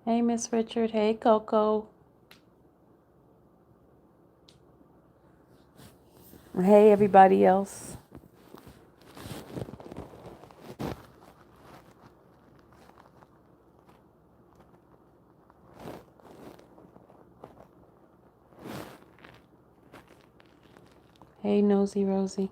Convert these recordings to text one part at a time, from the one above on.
Hey, Miss Richard. Hey, Coco. Hey, everybody else. Hey, Nosy Rosie.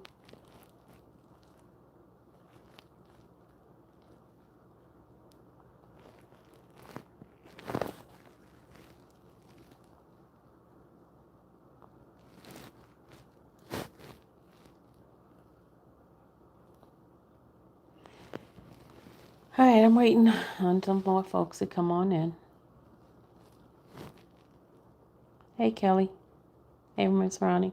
All right, I'm waiting on some more folks to come on in. Hey, Kelly. Hey, Miss Ronnie.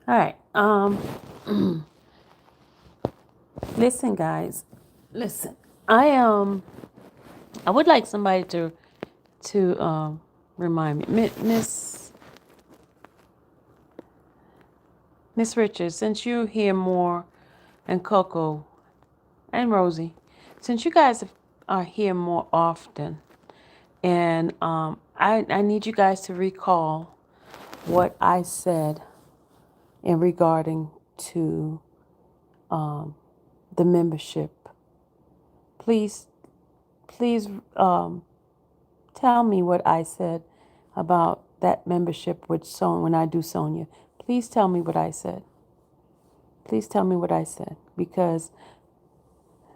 All right. Listen, guys. Listen. I would like somebody to remind me, Miss Richards, since you hear more, and Coco and Rosie, since you guys are here more often, and I need you guys to recall what I said in regarding to the membership. Please, please tell me what I said about that membership with when I do Sonia. Please tell me what I said. Please tell me what I said, because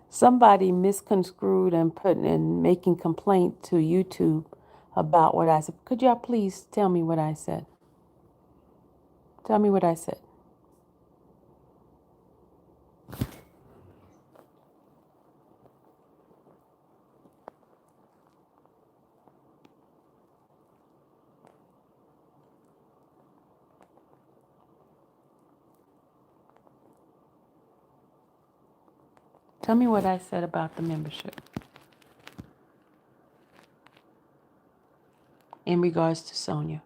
somebody misconstrued and put and making complaint to YouTube about what I said. Could y'all please tell me what I said? Tell me what I said. Tell me what I said about the membership in regards to Sonia.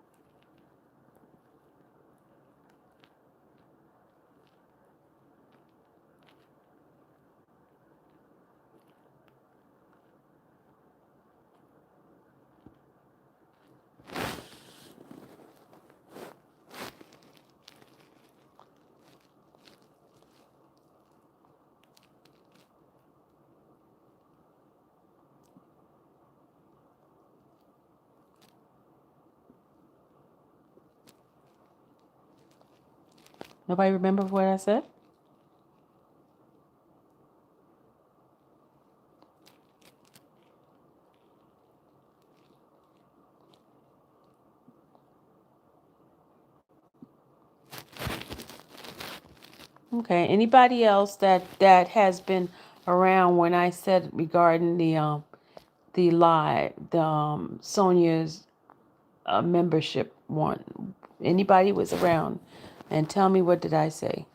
Nobody remember what I said? Okay. Anybody else that has been around when I said regarding the lie, the Sonia's membership one? Anybody was around, and tell me, what did I say?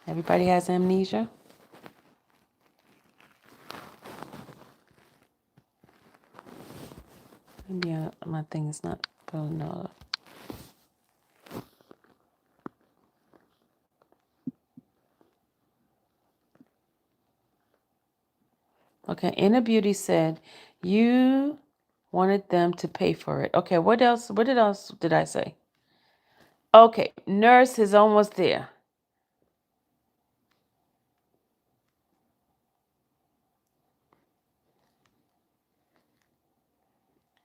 Everybody has amnesia. Maybe my thing is not pulling up. Okay, Inner Beauty said you wanted them to pay for it. Okay, what else? What else did I say? Okay, Nurse is almost there.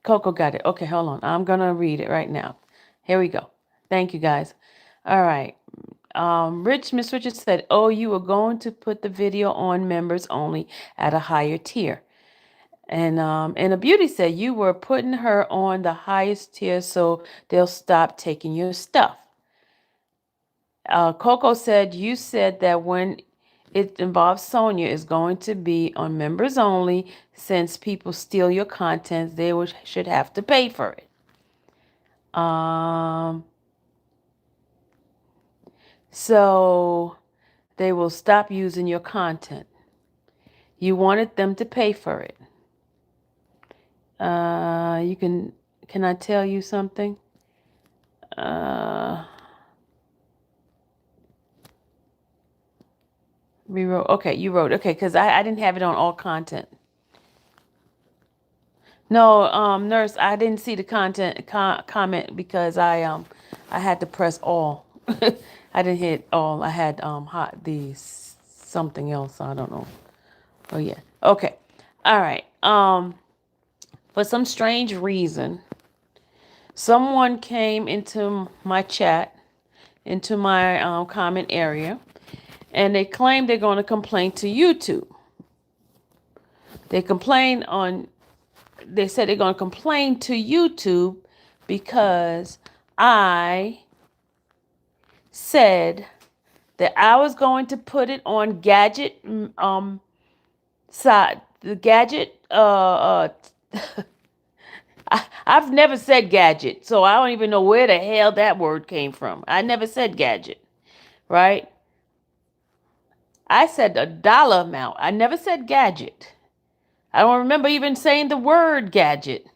Coco got it. Okay, hold on. I'm gonna read it right now. Here we go. Thank you, guys. All right. Miss Richards said, "Oh, you were going to put the video on members only at a higher tier." And a beauty said you were putting her on the highest tier so they'll stop taking your stuff. Coco said you said that when it involves Sonia, is going to be on members only since people steal your content, should have to pay for it. Um, so they will stop using your content. You wanted them to pay for it. You can I tell you something? Uh, Rewrote. Okay, you wrote. Okay, because I didn't have it on all content. No, nurse, I didn't see the comment because I had to press all. I didn't hit all. I had hot the something else. I don't know. Oh yeah. Okay. All right. For some strange reason, someone came into my chat, into my comment area, and they claim they're going to complain to YouTube. They complain on they said they're going to complain to YouTube because I said that I was going to put it on gadget side the gadget I've never said gadget, so I don't even know where the hell that word came from. I never said gadget, right? I said a dollar amount. I never said gadget. I don't remember even saying the word gadget.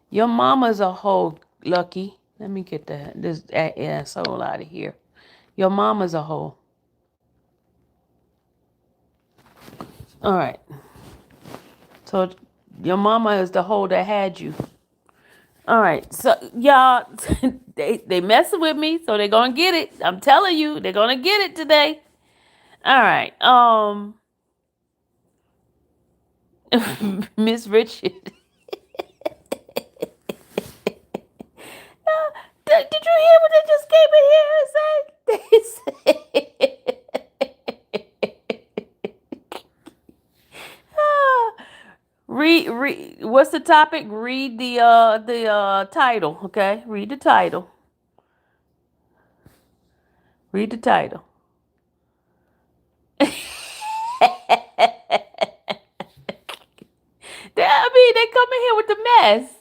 Your mama's a hoe, Lucky. Let me get this asshole out of here. Your mama's a hoe. All right. So your mama is the hoe that had you. All right. So y'all, they messing with me, so they're gonna get it. I'm telling you, they're gonna get it today. All right. Miss Richard. Did you hear what they just came in here and said? Read. What's the topic? Read the title. Okay, read the title. Read the title. They come in here with the mess.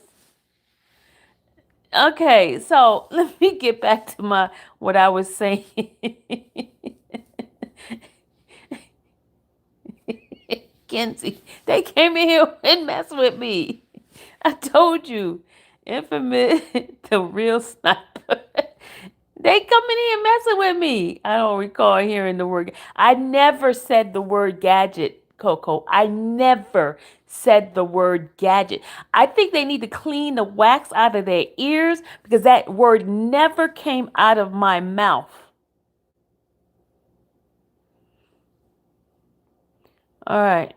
Okay, so let me get back to what I was saying. Kenzie, they came in here and messed with me. I told you, infamous, the real sniper. They coming in messing with me. I don't recall hearing the word. I never said the word gadget, Coco. I never said the word gadget. I think they need to clean the wax out of their ears because that word never came out of my mouth. All right.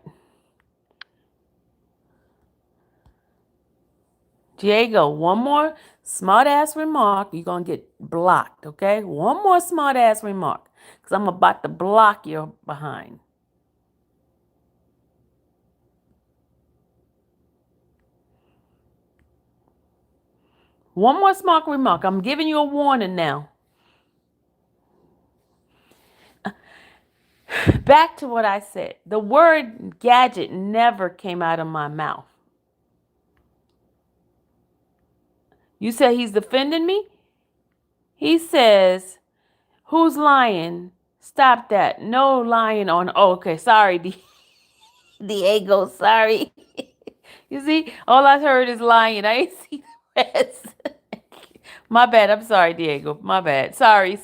Diego, one more smart ass remark. You're going to get blocked, okay? One more smart ass remark because I'm about to block your behind. One more smart remark. I'm giving you a warning now. Back to what I said. The word gadget never came out of my mouth. You said he's defending me? He says, who's lying? Stop that. No lying on. Oh, okay. Sorry, Diego. Sorry. You see, all I heard is lying. I ain't see the rest. My bad. I'm sorry, Diego. My bad. Sorry.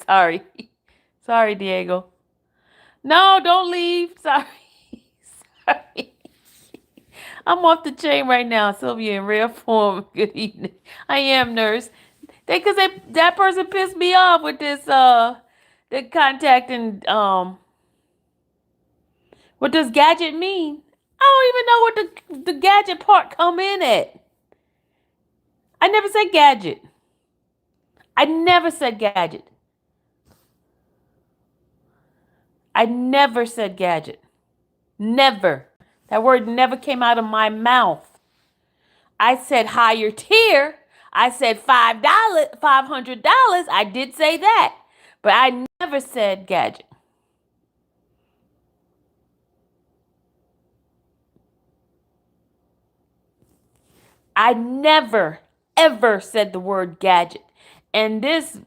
Sorry, Diego. No, don't leave. Sorry. Sorry. I'm off the chain right now, Sylvia, in rare form. Good evening. I am, nurse. That person pissed me off with this the contacting what does gadget mean? I don't even know what the gadget part come in at. I never said gadget. I never said gadget. I never said gadget. Never. That word never came out of my mouth. I said higher tier. I said $5, $500. I did say that. But I never said gadget. I never, ever said the word gadget. And this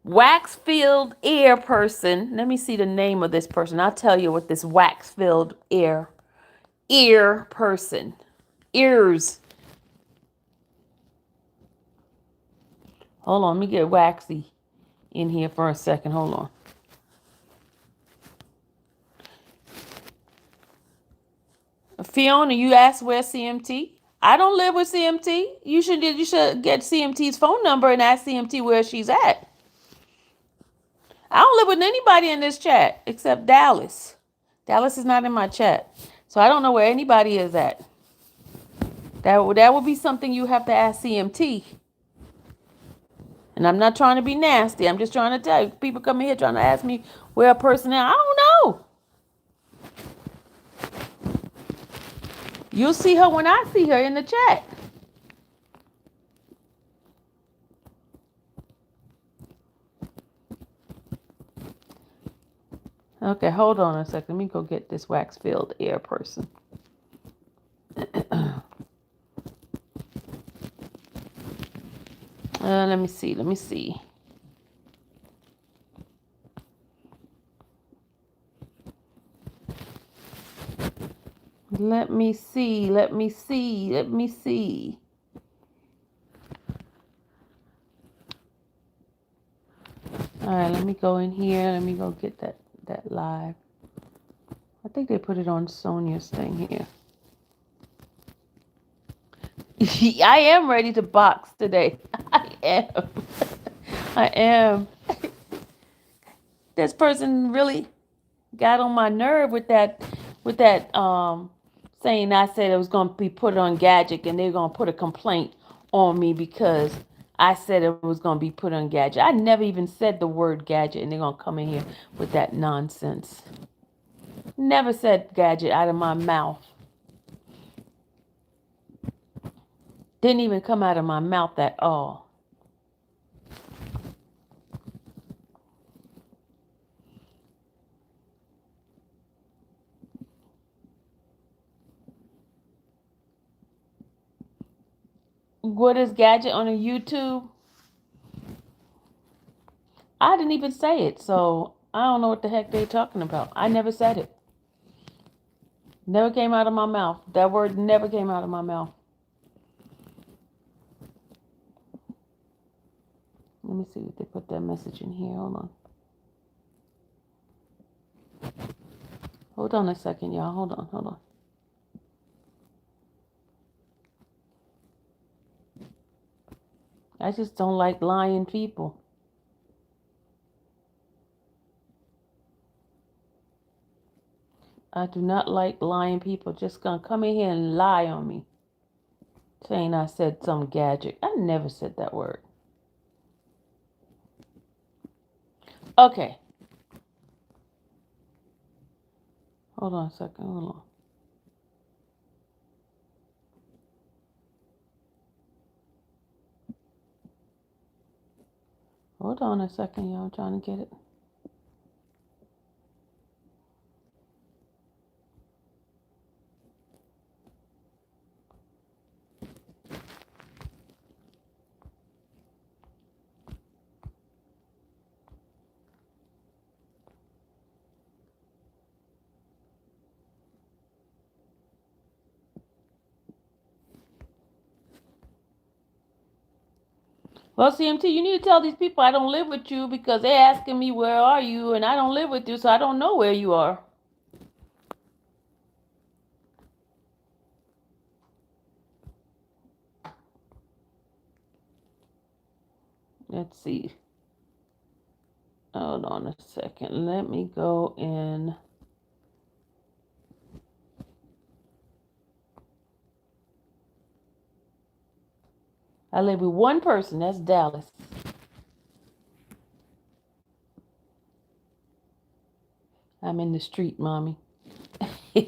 wax-filled ear person, let me see the name of this person. I'll tell you what this wax-filled ear person, ears. Hold on, let me get Waxy in here for a second. Hold on. Fiona, you asked where CMT? I don't live with CMT. You should get CMT's phone number and ask CMT where she's at. I don't live with anybody in this chat except Dallas. Dallas is not in my chat. So I don't know where anybody is at. That would be something you have to ask CMT. And I'm not trying to be nasty. I'm just trying to tell you. People come in here trying to ask me where a person is. I don't know. You'll see her when I see her in the chat. Okay, hold on a second. Let me go get this wax-filled air person. Let me see. Let me see. Let me see. Let me see. Let me see. All right, let me go in here. Let me go get that live. I think they put it on Sonia's thing here. I am ready to box today. I am. I am. This person really got on my nerve with that saying I said it was going to be put on Gadget and they're going to put a complaint on me because I said it was going to be put on Gadget. I never even said the word Gadget and they're going to come in here with that nonsense. Never said Gadget out of my mouth. Didn't even come out of my mouth at all. What is Gadget on a YouTube? I didn't even say it, so I don't know what the heck they're talking about. I never said it. Never came out of my mouth. That word never came out of my mouth. Let me see if they put that message in here. Hold on. Hold on a second, y'all. Hold on. I just don't like lying people. I do not like lying people. Just gonna come in here and lie on me. Saying I said some gadget. I never said that word. Okay. Hold on a second. Hold on. Hold on a second, y'all. I'm trying to get it. Well, CMT, you need to tell these people I don't live with you because they're asking me where are you and I don't live with you, so I don't know where you are. Let's see. Hold on a second. Let me go in. I live with one person. That's Dallas. I'm in the street, mommy. I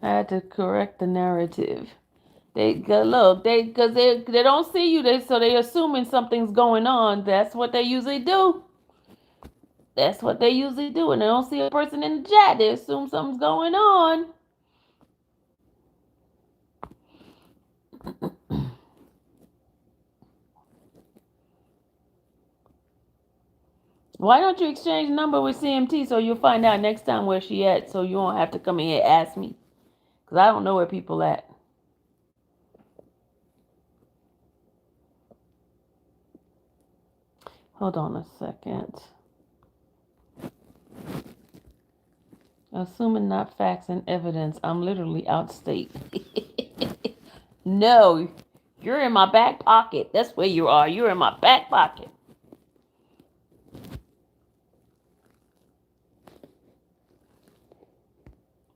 had to correct the narrative. They look, because they don't see you, so they assuming something's going on. That's what they usually do. That's what they usually do, and they don't see a person in the chat. They assume something's going on. Why don't you exchange number with CMT so you'll find out next time where she at, so you won't have to come in here and ask me, because I don't know where people at. Hold on a second. Assuming not facts and evidence, I'm literally outstate. No, you're in my back pocket. That's where you are. You're in my back pocket.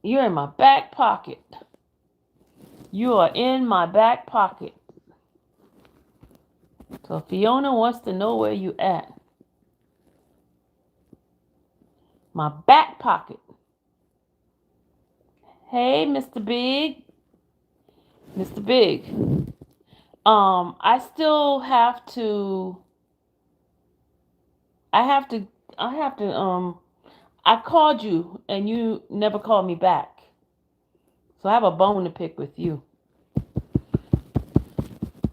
You're in my back pocket. You are in my back pocket. So Fiona wants to know where you at. My back pocket. Hey, Mr. Big. Mr. Big. I still have to I called you and you never called me back. So I have a bone to pick with you.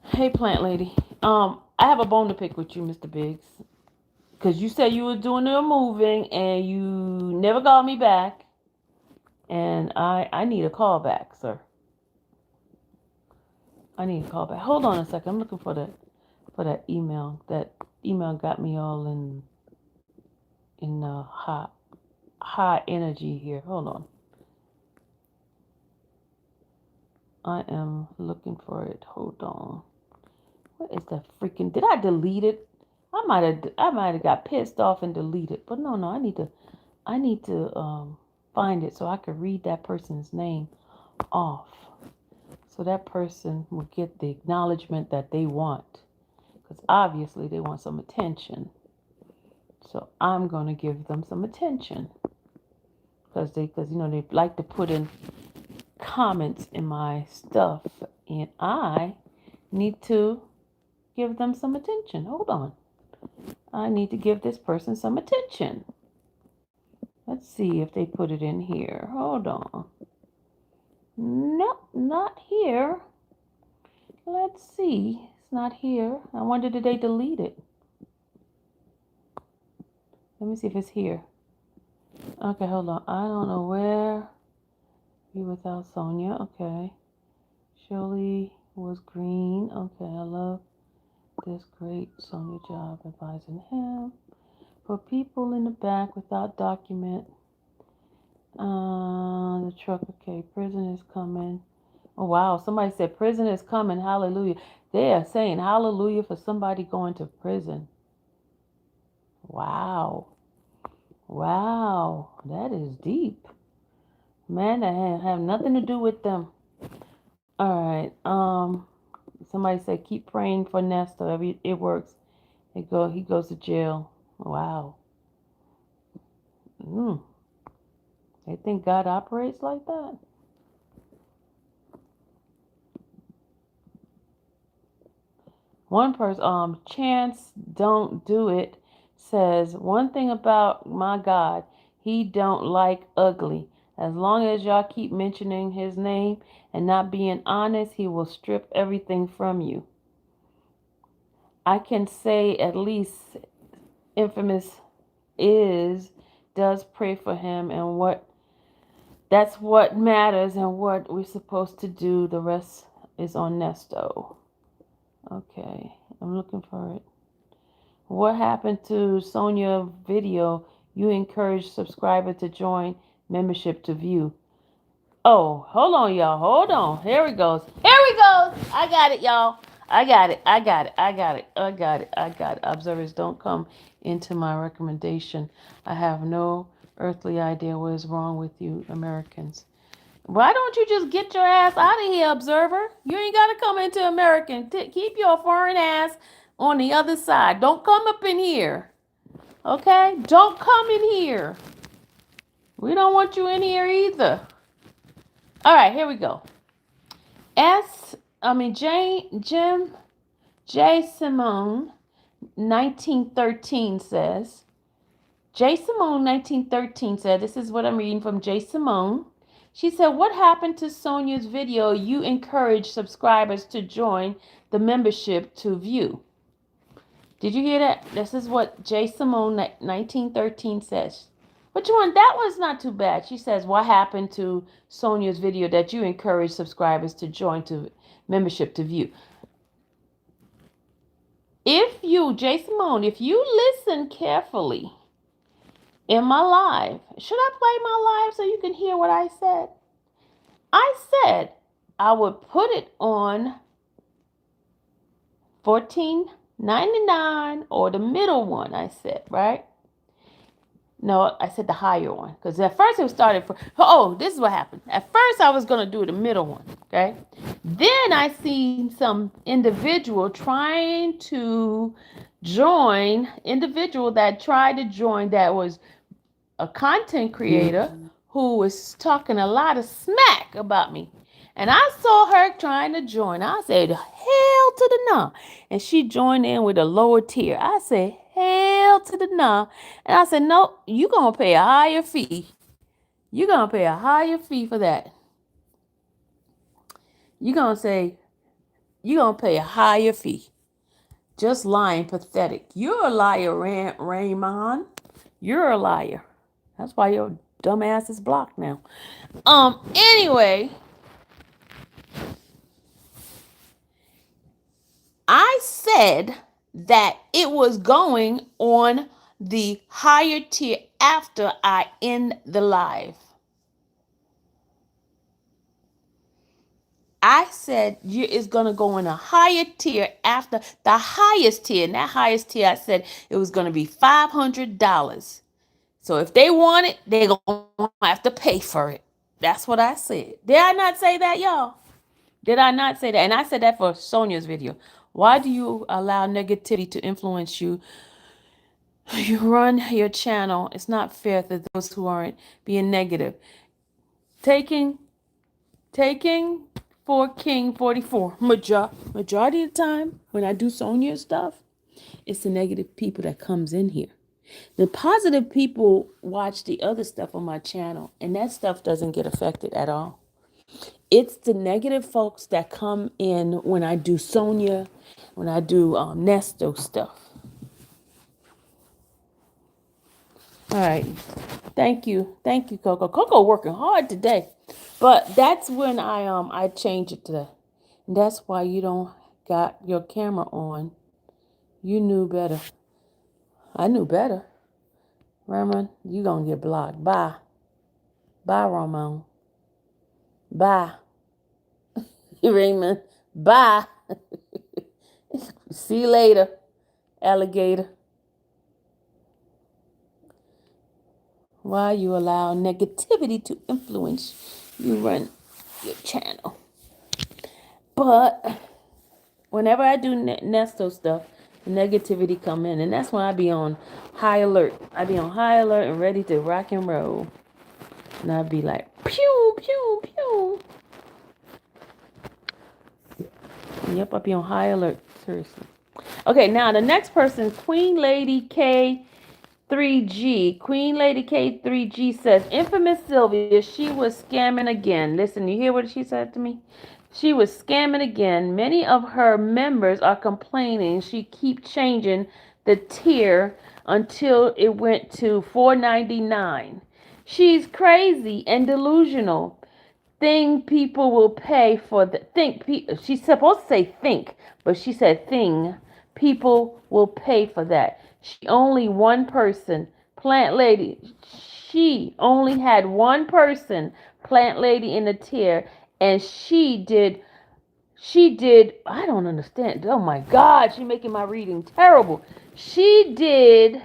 Hey, plant lady. I have a bone to pick with you, Mr. Biggs. Because you said you were doing the moving and you never called me back. And I need a call back, sir. I need a call back. Hold on a second. I'm looking for that email. That email got me all in high energy here. Hold on. I am looking for it. Hold on. What is that freaking? Did I delete it? I might have got pissed off and deleted. But no, I need to find it so I can read that person's name off. So that person will get the acknowledgement that they want. Because obviously they want some attention. So I'm going to give them some attention. Because they like to put in comments in my stuff. And I need to give them some attention. Hold on. I need to give this person some attention. Let's see if they put it in here. Hold on. Nope, not here. Let's see. It's not here. I wonder, did they delete it? Let me see if it's here. Okay, hold on. I don't know where. Be without Sonia. Okay. Shirley was green. Okay, I love this great Sonia job advising him. For people in the back without document. The truck. Okay, prison is coming. Oh, wow. Somebody said prison is coming. Hallelujah. They are saying hallelujah for somebody going to prison. Wow. Wow. That is deep. Man, that have nothing to do with them. All right. Somebody said keep praying for Nestor. It works. He goes to jail. Wow. They think God operates like that? One person, Chance Don't Do It, says, one thing about my God, he don't like ugly. As long as y'all keep mentioning his name and not being honest, he will strip everything from you. I can say at least Infamous does pray for him, and that's what matters and what we're supposed to do. The rest is on Nesto. Okay, I'm looking for it. What happened to Sonia video? You encourage subscriber to join membership to view. Oh, hold on, y'all. Hold on. Here we goes. I got it, y'all. I got it. I got it. I got it. I got it. I got it. Observers don't come into my recommendation. I have no earthly idea what is wrong with you Americans. Why don't you just get your ass out of here, observer? You ain't got to come into American. Keep your foreign ass on the other side. Don't come up in here. Okay? Don't come in here. We don't want you in here either. All right, here we go. Jim J. Simone, 1913 says, J. Simone, 1913 said, this is what I'm reading from J. Simone. She said, what happened to Sonia's video you encourage subscribers to join the membership to view? Did you hear that? This is what J. Simone, 1913 says. Which one? That one's not too bad. She says, what happened to Sonia's video that you encourage subscribers to join to membership to view? If you, J. Simone, if you listen carefully in my live, should I play my live so you can hear what I said? I said I would put it on $14.99 or the middle one, I said, right? No, I said the higher one. Because at first it started for, this is what happened. At first I was going to do the middle one, okay? Then I seen some individual trying to individual that tried to join that was a content creator who was talking a lot of smack about me. And I saw her trying to join. I said, hell to the nah. And she joined in with a lower tier. I said, hell to the nah. And I said, no, you're going to pay a higher fee. You're going to pay a higher fee for that. You're going to pay a higher fee. Just lying, pathetic. You're a liar, Raymond. You're a liar. That's why your dumb ass is blocked now. Anyway, I said that it was going on the higher tier after I end the live. I said it's going to go in a higher tier after the highest tier. And that highest tier, I said it was going to be $500. So if they want it, they're going to have to pay for it. That's what I said. Did I not say that, y'all? Did I not say that? And I said that for Sonia's video. Why do you allow negativity to influence you? You run your channel. It's not fair to those who aren't being negative. Taking for King 44. Majority of the time when I do Sonia stuff, it's the negative people that comes in here. The positive people watch the other stuff on my channel, and that stuff doesn't get affected at all. It's the negative folks that come in when I do Sonia, when I do Nesto stuff. All right. Thank you, Coco. Coco working hard today, but that's when I change it to that. And that's why you don't got your camera on. You knew better. I knew better. Ramon, you gonna get blocked. Bye, Ramon. Bye, Raymond. Bye. See you later, alligator. Why you allow negativity to influence you run your channel? But whenever I do Nesto stuff, negativity come in, and that's when I be on high alert. I be on high alert and ready to rock and roll. And I'd be like, pew, pew, pew. Yep, I'll be on high alert. Seriously. Okay, now the next person, Queen Lady K3G. Queen Lady K3G says, infamous Sylvia, she was scamming again. Listen, you hear what she said to me? She was scamming again. Many of her members are complaining she keep changing the tier until it went to $4.99. She's crazy and delusional. Thing people will pay for the she's supposed to say think, but she said thing people will pay for that. She only one person, Plant Lady. She only had one person, Plant Lady, in the tier, and she She did, I don't understand. Oh my God, she's making my reading terrible. She did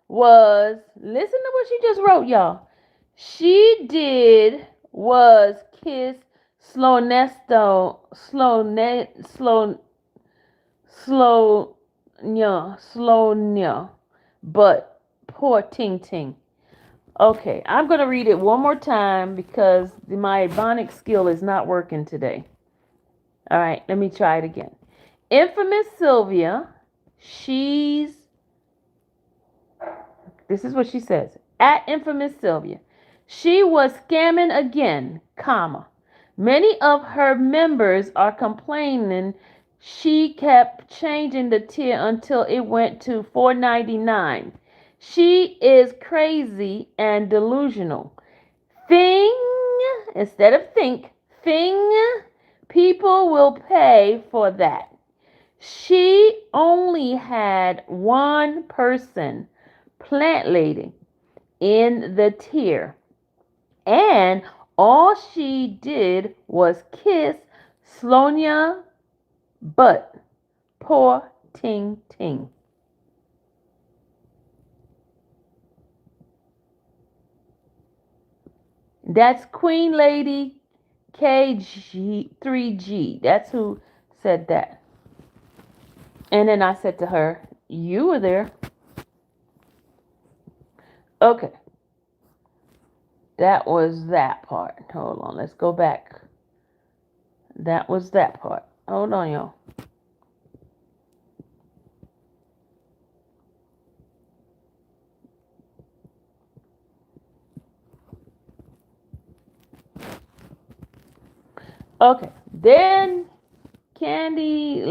listen to what she just wrote, y'all. She did was kiss Slow, but poor Ting Ting. Okay, I'm going to read it one more time because my Ebonics skill is not working today. All right, let me try it again. Infamous Sylvia, this is what she says. At Infamous Sylvia, she was scamming again, comma. Many of her members are complaining she kept changing the tier until it went to $4.99. She is crazy and delusional. Thing, instead of think, thing, people will pay for that. She only had one person, plant lady, in the tier, and all she did was kiss Slonia butt. Poor Ting Ting. That's Queen Lady KG3G. That's who said that. And then I said to her, you were there. Okay. That was that part. Hold on. Let's go back. That was that part. Hold on, y'all. Okay. Then Candy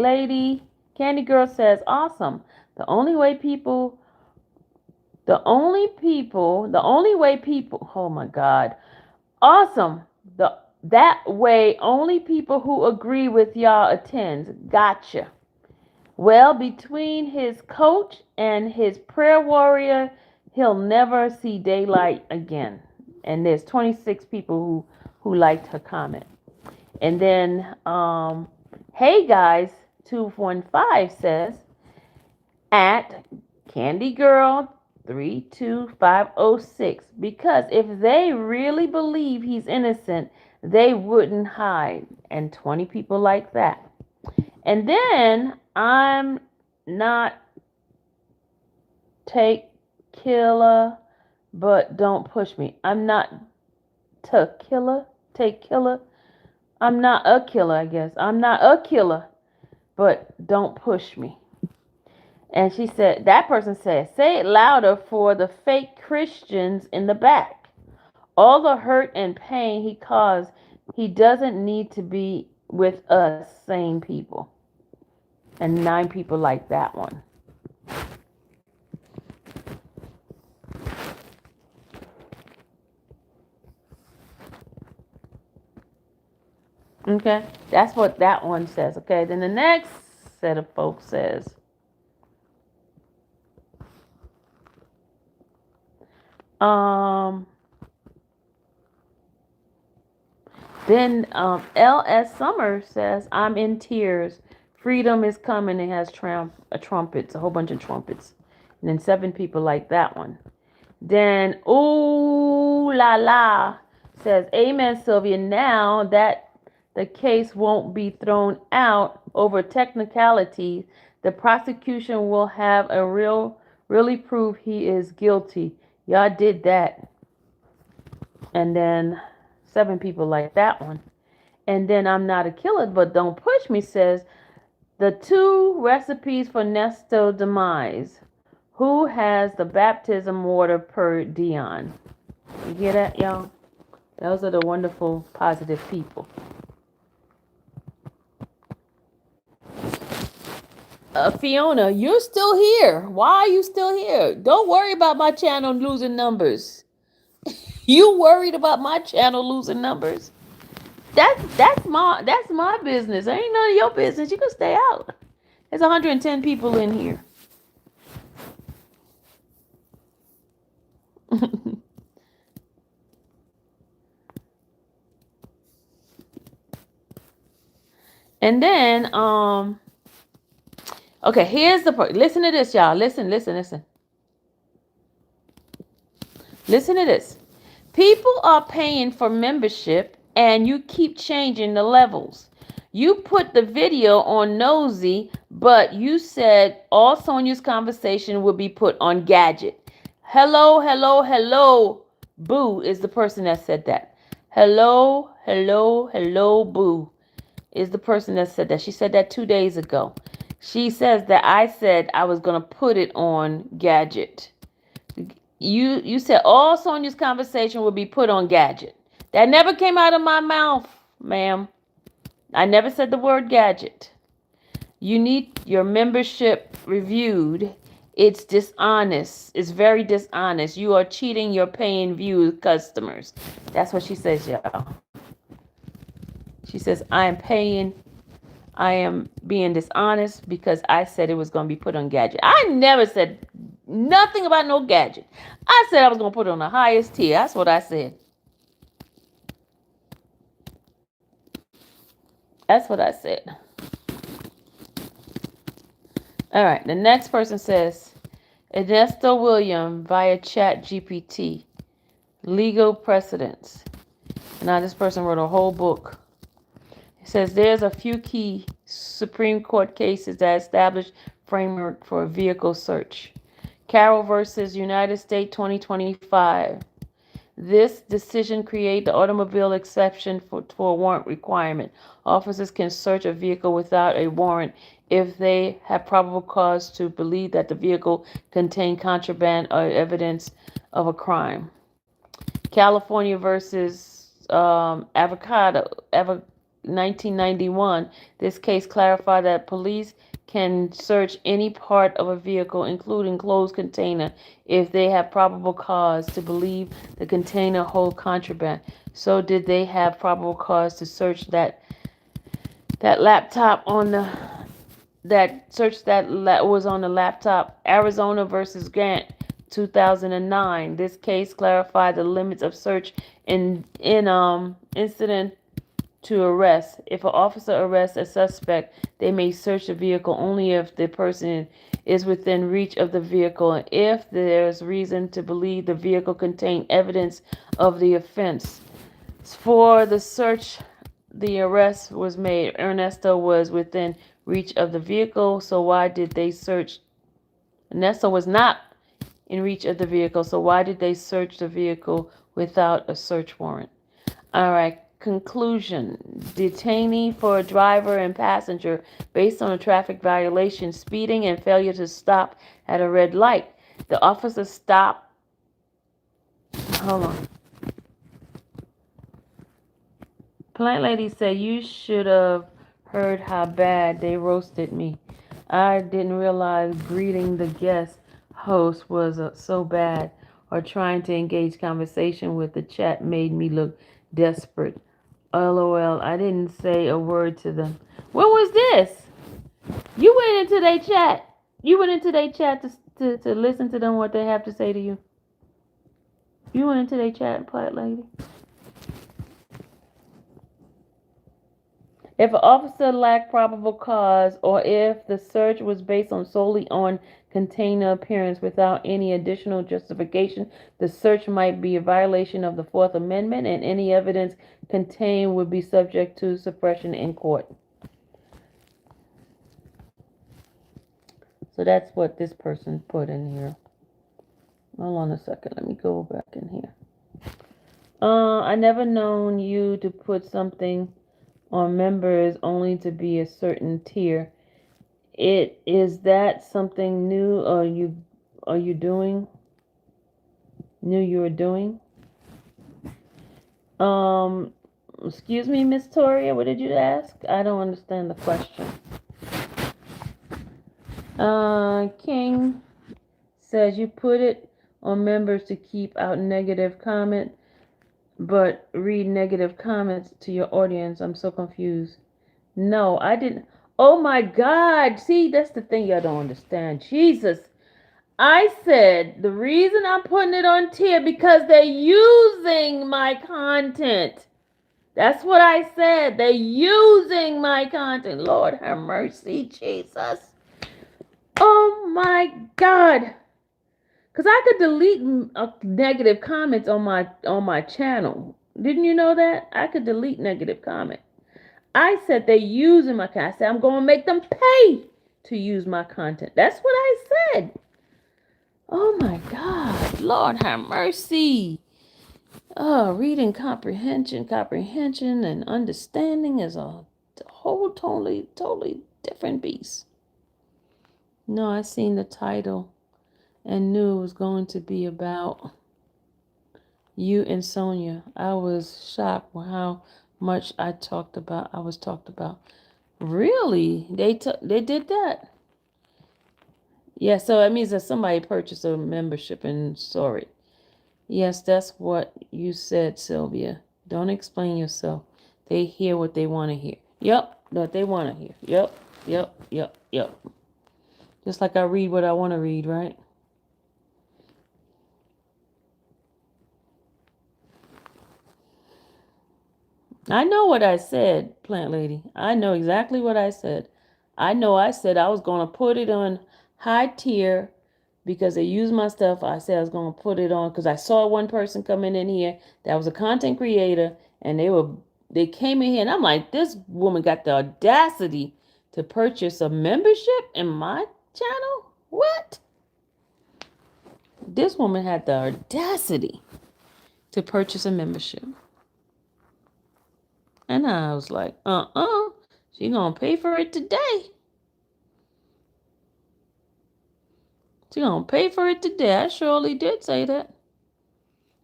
Girl says, awesome. The only way people, oh my God. Awesome. That way only people who agree with y'all attends. Gotcha. Well, between his coach and his prayer warrior, he'll never see daylight again. And there's 26 people who liked her comment. And then hey guys 215 says at Candy Girl 32506, because if they really believe he's innocent, they wouldn't hide. And 20 people like that. And then I'm not take killer, but don't push me. I'm not take killer. I'm not a killer, I guess. I'm not a killer, but don't push me. And she said, that person said, say it louder for the fake Christians in the back. All the hurt and pain he caused, he doesn't need to be with us sane people. And 9 people like that one. Okay, that's what that one says. Okay, then the next set of folks says, then L.S. Summer says, I'm in tears. Freedom is coming. It has trumpets, a whole bunch of trumpets. And then 7 people like that one. Then Ooh La La says, Amen, Sylvia. Now that the case won't be thrown out over technicalities, the prosecution will have a really prove he is guilty. Y'all did that. And then 7 people like that one. And then I'm not a killer, but don't push me says, the 2 recipes for Nesto demise. Who has the baptism water per Dion? You hear that, y'all? Those are the wonderful, positive people. Fiona, you're still here. Why are you still here? Don't worry about my channel losing numbers. You worried about my channel losing numbers? That's my business. Ain't none of your business. You can stay out. There's 110 people in here. And then, okay, here's the part. Listen to this, y'all. Listen, listen, listen. Listen to this. People are paying for membership and you keep changing the levels. You put the video on Nosy, but you said all Sonia's conversation will be put on Gadget. Hello, hello, hello, Boo is the person that said that. Hello, hello, hello, Boo is the person that said that. She said that 2 days ago. She says that I said I was going to put it on Gadget. You said all Sonia's conversation will be put on Gadget. That never came out of my mouth, ma'am. I never said the word Gadget. You need your membership reviewed. It's dishonest. It's very dishonest. You are cheating your paying view customers. That's what she says, y'all. She says, I am being dishonest because I said it was going to be put on Gadget. I never said nothing about no Gadget. I said I was going to put it on the highest tier. That's what I said. That's what I said. All right. The next person says, Ernesto William via Chat GPT, legal precedents. Now this person wrote a whole book. It says there's a few key Supreme Court cases that establish framework for a vehicle search. Carroll versus United States 2025. This decision created the automobile exception for a warrant requirement. Officers can search a vehicle without a warrant if they have probable cause to believe that the vehicle contained contraband or evidence of a crime. California versus Avocado, 1991. This case clarified that police can search any part of a vehicle, including closed container, if they have probable cause to believe the container hold contraband. So did they have probable cause to search that laptop on the was on the laptop? Arizona versus Grant, 2009. This case clarified the limits of search in incident to arrest. If an officer arrests a suspect, they may search the vehicle only if the person is within reach of the vehicle and if there's reason to believe the vehicle contained evidence of the offense. For the search, the arrest was made. Ernesto was within reach of the vehicle, so why did they search? Ernesto was not in reach of the vehicle, so why did they search the vehicle without a search warrant? All right. Conclusion. Detainee for a driver and passenger based on a traffic violation, speeding and failure to stop at a red light. The officer stopped. Hold on. Plant Lady said, you should have heard how bad they roasted me. I didn't realize greeting the guest host was so bad, or trying to engage conversation with the chat made me look desperate. LOL, I didn't say a word to them. What was this? You went into their chat. You went into their chat to listen to them, what they have to say to you. You went into their chat, Plant Lady. If an officer lacked probable cause, or if the search was based solely on container appearance without any additional justification, the search might be a violation of the Fourth Amendment, and any evidence contained would be subject to suppression in court. So that's what this person put in here. Hold on a second. Let me go back in here. I never known you to put something on members only to be a certain tier. Is that something new you were doing? Excuse me, Miss Toria, what did you ask? I don't understand the question. King says you put it on members to keep out negative comment, but read negative comments to your audience. I'm so confused. No, I didn't. Oh my God. See, that's the thing y'all don't understand. Jesus. I said the reason I'm putting it on tier because they're using my content. That's what I said. They're using my content. Lord have mercy, Jesus. Oh my God. Because I could delete negative comments on my channel. Didn't you know that? I could delete negative comment. I said they're using my content. I said I'm going to make them pay to use my content. That's what I said. Oh my God. Lord have mercy. Oh, reading comprehension and understanding is a whole totally different beast. No, I seen the title and knew it was going to be about you and Sonia. I was shocked with how much I was talked about. Really? They did that? Yeah, so it means that somebody purchased a membership and saw it. Yes, that's what you said, Sylvia. Don't explain yourself. They hear what they want to hear. Yep, what they want to hear. Yep. Just like I read what I want to read, right? I know what I said, Plant Lady. I know exactly what I said. I said I was going to put it on high tier because they used my stuff. I said I was going to put it on because I saw one person coming in here that was a content creator and they came in here and I'm like, this woman got the audacity to purchase a membership in my channel? What? This woman had the audacity to purchase a membership. And I was like, she gonna pay for it today. She gonna pay for it today. I surely did say that.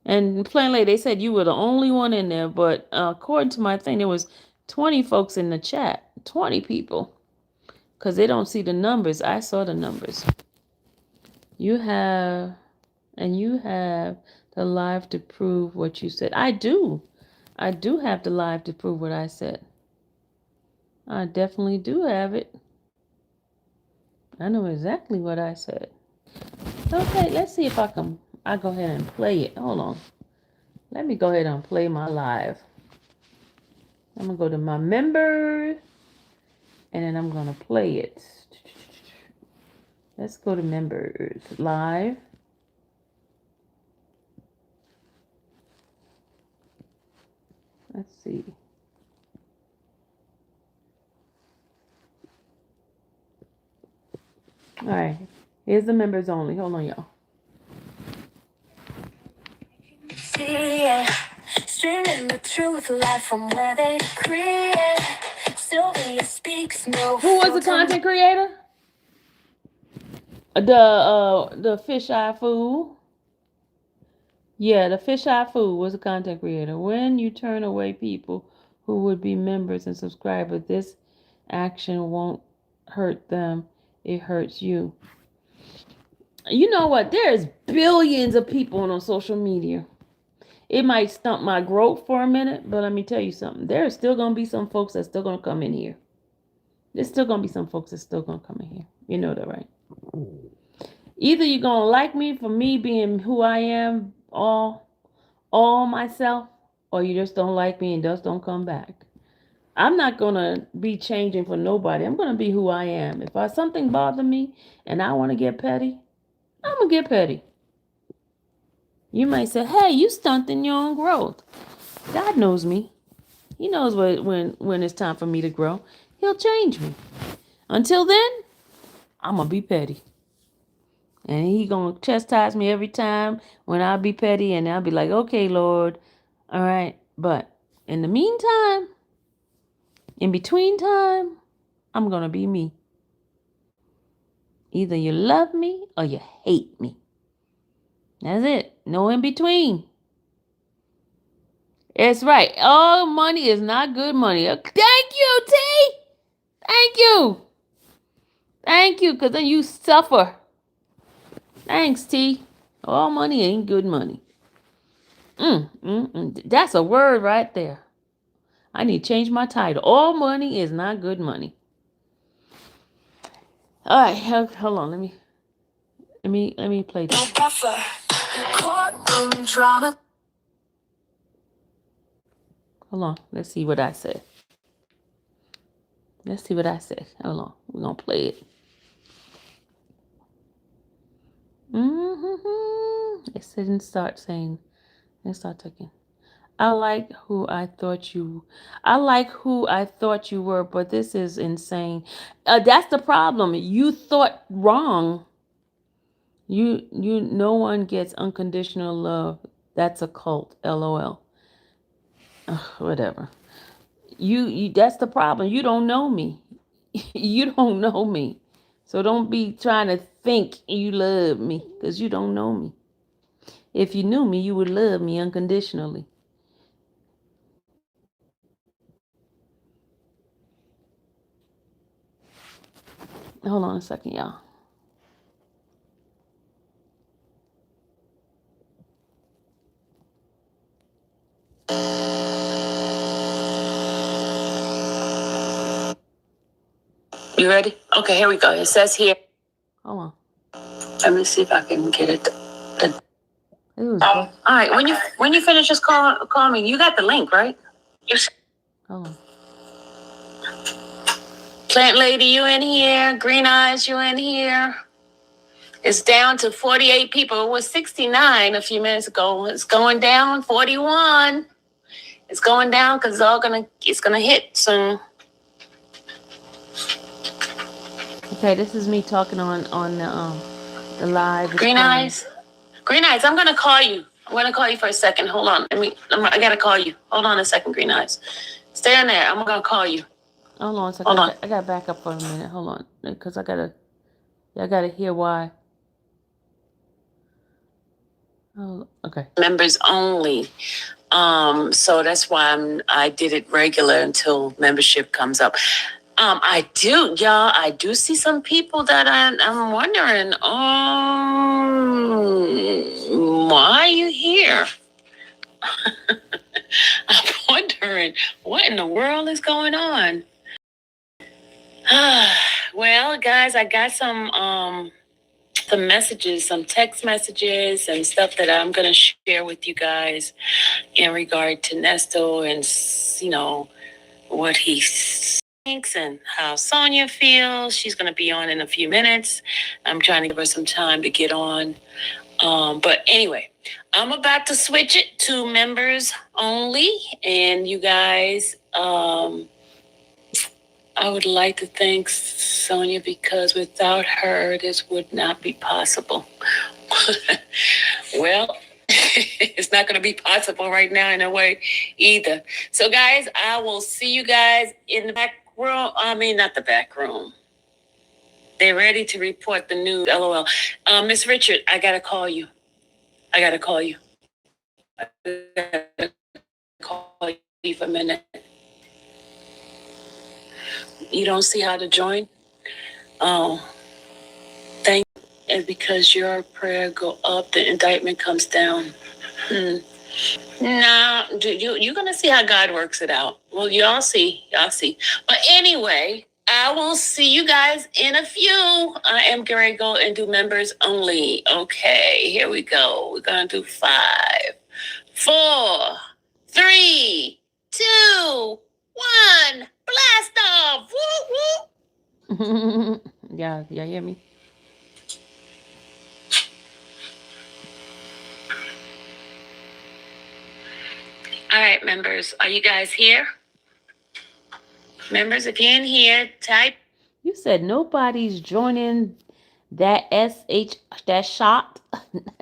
And plainly, they said you were the only one in there. But according to my thing, there was 20 folks in the chat. 20 people. Because they don't see the numbers. I saw the numbers. You have the live to prove what you said. I do. I do have the live to prove what I said. I definitely do have it. I know exactly what I said. Okay, let's see if I go ahead and play it. Hold on. Let me go ahead and play my live. I'm going to go to my members, and then I'm going to play it. Let's go to members. Live. Let's see. All right. Here's the members only. Hold on, y'all. Streaming the truth live from where they create. Sylvia speaks no. Who was the content creator? The fish-eye fool. Yeah, the fish-eye fool was a content creator. When you turn away people who would be members and subscribers, this action won't hurt them. It hurts you. You know what? There's billions of people on social media. It might stump my growth for a minute, but let me tell you something. There's still going to be some folks that's still going to come in here. There's still going to be some folks that's still going to come in here. You know that, right? Either you're going to like me for me being who I am, all myself, or you just don't like me and just don't come back. I'm not going to be changing for nobody. I'm going to be who I am. If something bothers me and I want to get petty, I'm going to get petty. You might say, hey, you stunting your own growth. God knows me. He knows when it's time for me to grow. He'll change me. Until then, I'm going to be petty. And he going to chastise me every time when I be petty. And I'll be like, okay, Lord. All right. But in the meantime, in between time, I'm going to be me. Either you love me or you hate me. That's it. No in between. It's right. All money is not good money. Thank you, T. Thank you. Thank you, because then you suffer. Thanks, T. All money ain't good money. That's a word right there. I need to change my title. All money is not good money. All right, hold on. Let me play this. Courtroom drama. Hold on. Let's see what I said. Let's see what I said. Hold on. We're going to play it. It didn't start saying. Let's start talking. I like who I thought you were, but this is insane. That's the problem. You thought wrong. No one gets unconditional love. That's a cult. LOL. Ugh, whatever. You that's the problem. You don't know me. You don't know me. So don't be trying to think you love me because you don't know me. If you knew me, you would love me unconditionally. Hold on a second, y'all. You ready? Okay, here we go. It says here. Hold on. Let me see if I can get it. All right. When you finish, just call me. You got the link, right? Hold on. Plant Lady, you in here? Green Eyes, you in here? It's down to 48 people. It was 69 a few minutes ago. It's going down 41. It's going down because it's gonna hit soon. Okay, this is me talking on the live. Green Eyes, I'm gonna call you. I'm gonna call you for a second. Hold on. I gotta call you. Hold on a second, Green Eyes. Stay on there. I'm gonna call you. Hold on a second. Hold on. I gotta back up for a minute. Hold on, because I gotta hear why. Oh, okay. Members only. So that's why I did it regular until membership comes up. I do see some people that I'm wondering, why are you here? I'm wondering what in the world is going on. Well, guys, I got some messages, some text messages and stuff that I'm going to share with you guys in regard to Nesto and, what he thinks and how Sonia feels. She's going to be on in a few minutes. I'm trying to give her some time to get on. But anyway, I'm about to switch it to members only. And you guys, I would like to thank Sonia because without her, this would not be possible. Well, it's not going to be possible right now in a way either. So, guys, I will see you guys in the back room. I mean, not the back room. They're ready to report the news. LOL. Miss Richard, I got to call you. I got to call you for a minute. You don't see how to join? Oh, thank you. And because your prayer go up, the indictment comes down. Nah, you're gonna see how God works it out. Well, y'all see. But anyway, I will see you guys in a few. I am going to go and do members only. Okay, here we go. We're gonna do 5, 4, 3, 2, 1. Blast off! Woo woo! Yeah, hear me? All right, members, are you guys here? Members, if you're in here, type. You said nobody's joining that that shot.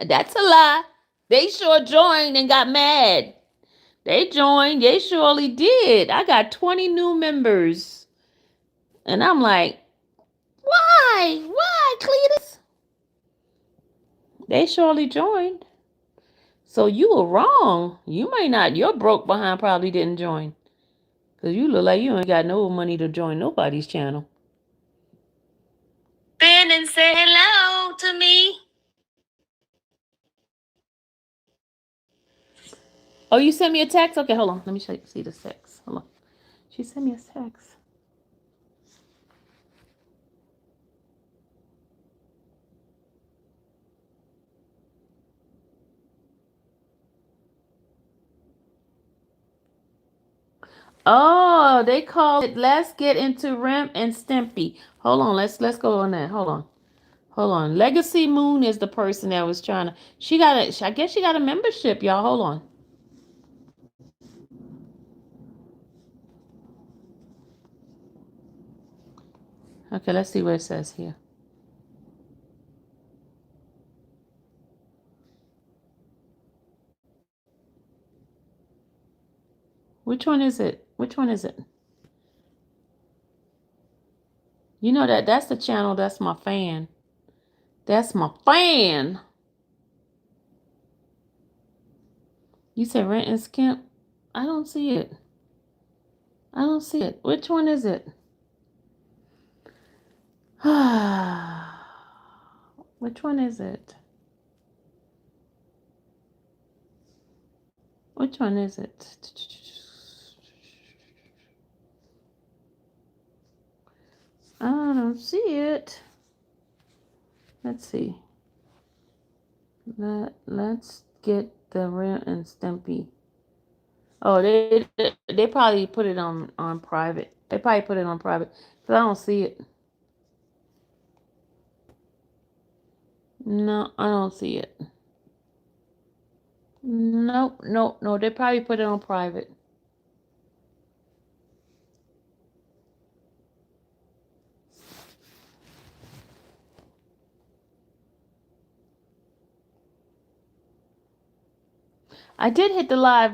That's a lie. They sure joined and got mad. They joined. They surely did. I got 20 new members. And I'm like, why? Why, Cletus? They surely joined. So you were wrong. You may not. Your broke behind probably didn't join. Because you look like you ain't got no money to join nobody's channel. Ben and say hello to me. Oh, you sent me a text? Okay, hold on. Let me see the text. Hold on. She sent me a text. Oh, they call it Let's Get Into Rim and Stimpy. Hold on, let's go on that. Hold on. Hold on. Legacy Moon is the person that was trying to. She got a. I guess she got a membership, y'all. Hold on. Okay, let's see what it says here. Which one is it? Which one is it? You know that's the channel. That's my fan. That's my fan. You said Rent and Skimp. I don't see it. I don't see it. Which one is it? Which one is it? Which one is it? I don't see it. Let's see. Let's get the Ren and Stimpy. Oh, they probably put it on private. They probably put it on private because I don't see it. No, I don't see it. Nope, nope, no. They probably put it on private. I did hit the live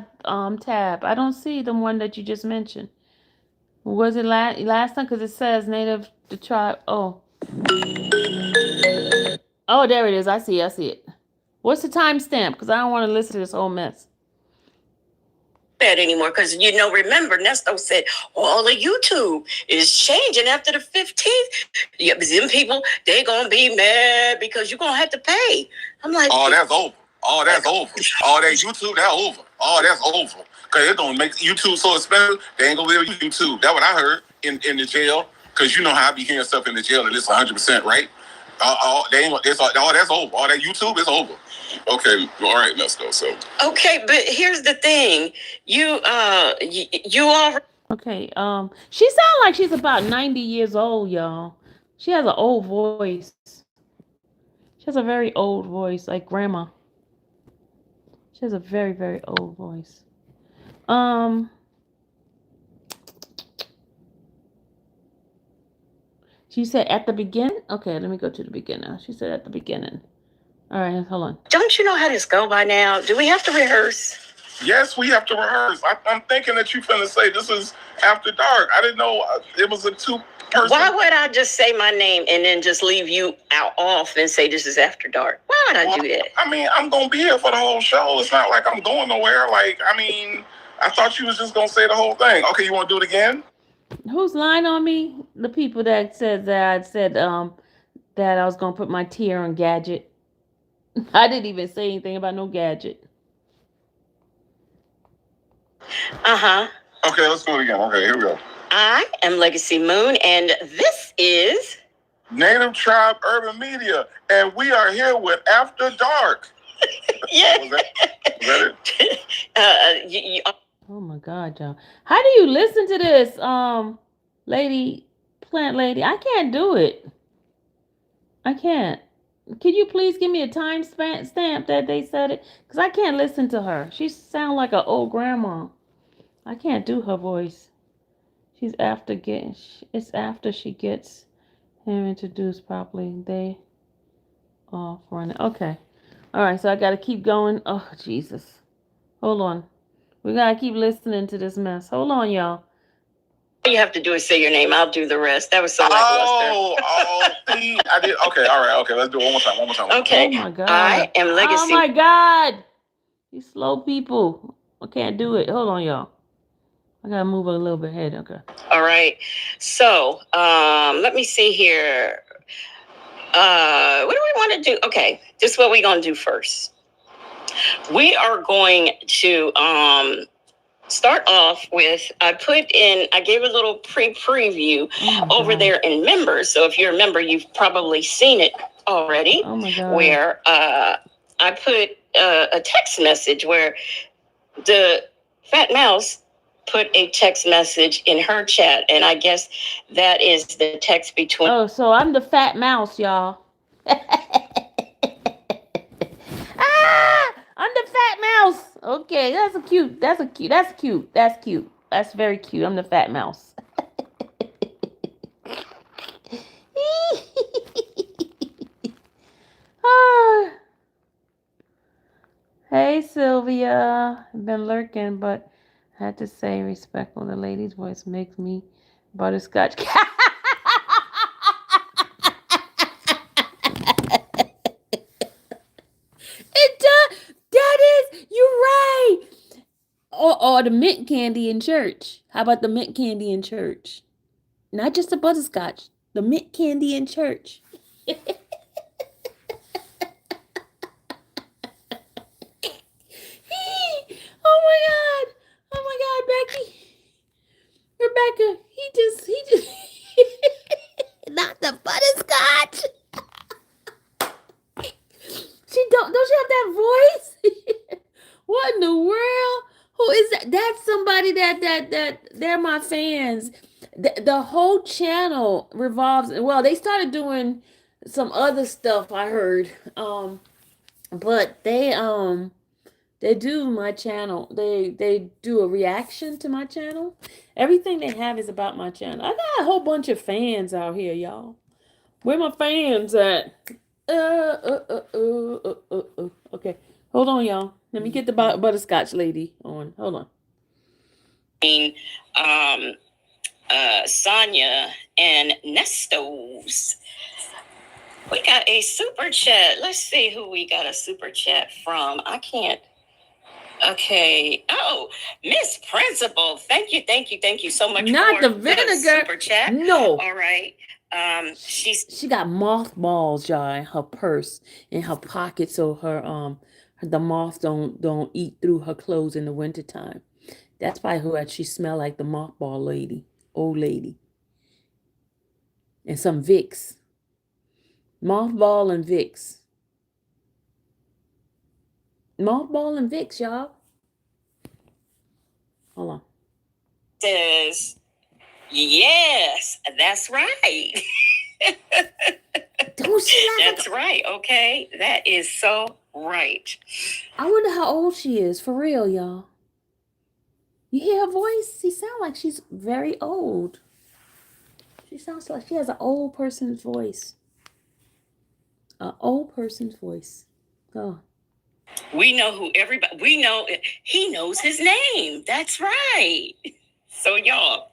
tab. I don't see the one that you just mentioned. Was it last time? Because it says native the tribe. Oh, oh, there it is. I see. I see it. What's the timestamp? Because I don't want to listen to this whole mess. That anymore because remember Nesto said all of YouTube is changing after the 15th. Yeah, but them people they gonna be mad because you're gonna have to pay. I'm like, oh, that's over. Oh, that's over. All that YouTube, that's over. Oh, that's over. Because it's gonna make YouTube so expensive, they ain't gonna live YouTube. That's what I heard in the jail. Because you know how I be hearing stuff in the jail and it's 100% right. They ain't. It's all that's over. All that YouTube is over. Okay, all right, let's go. So okay, but here's the thing. You already. Okay, she sounds like she's about 90 years old, y'all. She has an old voice. She has a very old voice, like grandma. She has a very, very old voice. She said at the beginning. Okay, let me go to the beginning. She said at the beginning. All right, hold on. Don't you know how this go by now? Do we have to rehearse? Yes, we have to rehearse. I'm thinking that you're going to say this is After Dark. I didn't know it was a two-person. Why would I just say my name and then just leave you off and say this is After Dark? Why would I do that? I mean, I'm going to be here for the whole show. It's not like I'm going nowhere. I thought you was just going to say the whole thing. Okay, you want to do it again? Who's lying on me? The people that said that I said that I was gonna put my tier on Gadget. I didn't even say anything about no Gadget. Okay, let's do it again. Okay, here we go. I am Legacy Moon, and this is Native Tribe Urban Media, and we are here with After Dark. Yeah. Was that it? Oh my God, y'all! How do you listen to this, plant lady? I can't do it. I can't. Can you please give me a time stamp that they said it? Because I can't listen to her. She sounds like an old grandma. I can't do her voice. It's after she gets him introduced properly. They off running. Okay. All right. So I got to keep going. Oh, Jesus. Hold on. We got to keep listening to this mess. Hold on, y'all. All you have to do is say your name. I'll do the rest. That was so lackluster. See, I did. Okay, all right. Okay, let's do it one more time. Okay. Oh my God. I am Legacy. Oh my God. You slow people. I can't do it. Hold on, y'all. I gotta move a little bit ahead. Okay. All right. So, let me see here. What do we want to do? Okay, this is what we're gonna do first. We are going to start off with, I gave a little preview over there in members. So if you're a member, you've probably seen it already. Oh my God. Where I put a text message where the fat mouse put a text message in her chat, and I guess that is the text between. Oh, so I'm the fat mouse, y'all. I'm the fat mouse. Okay, that's a cute. That's a cute. That's cute. That's cute. That's very cute. I'm the fat mouse. Ah. Hey Sylvia, I've been lurking, but I had to say respectful. The lady's voice makes me butterscotch. It does. That is. You're right. Or the mint candy in church. How about the mint candy in church? Not just the butterscotch. The mint candy in church. Oh my god. Oh my god, Becky. Rebecca, he just not the butterscotch. Don't she have that voice? What in the world? Who is that? That's somebody that they're my fans. The whole channel revolves. Well, they started doing some other stuff I heard. But they do my channel. They do a reaction to my channel. Everything they have is about my channel. I got a whole bunch of fans out here, y'all. Where my fans at? Okay, hold on, y'all. Let me get the butterscotch lady on. Hold on. Um, Sonya and Nestos. We got a super chat. Let's see who we got a super chat from. I can't. Okay. Oh, Miss Principal. Thank you so much. Not for the vinegar. Super chat. No. All right. She got mothballs, y'all, in her purse, in her pocket, so the moths don't eat through her clothes in the wintertime. That's why she smell like the mothball lady, old lady. And some Vicks. Mothball and Vicks. Mothball and Vicks, y'all. Hold on. Says, yes, that's right. Don't she laugh? That's right. Okay, that is so right. I wonder how old she is, for real, y'all. You hear her voice? She sounds like she's very old. She sounds like she has an old person's voice. An old person's voice. Oh. We know who everybody. We know he knows his name. That's right. So y'all,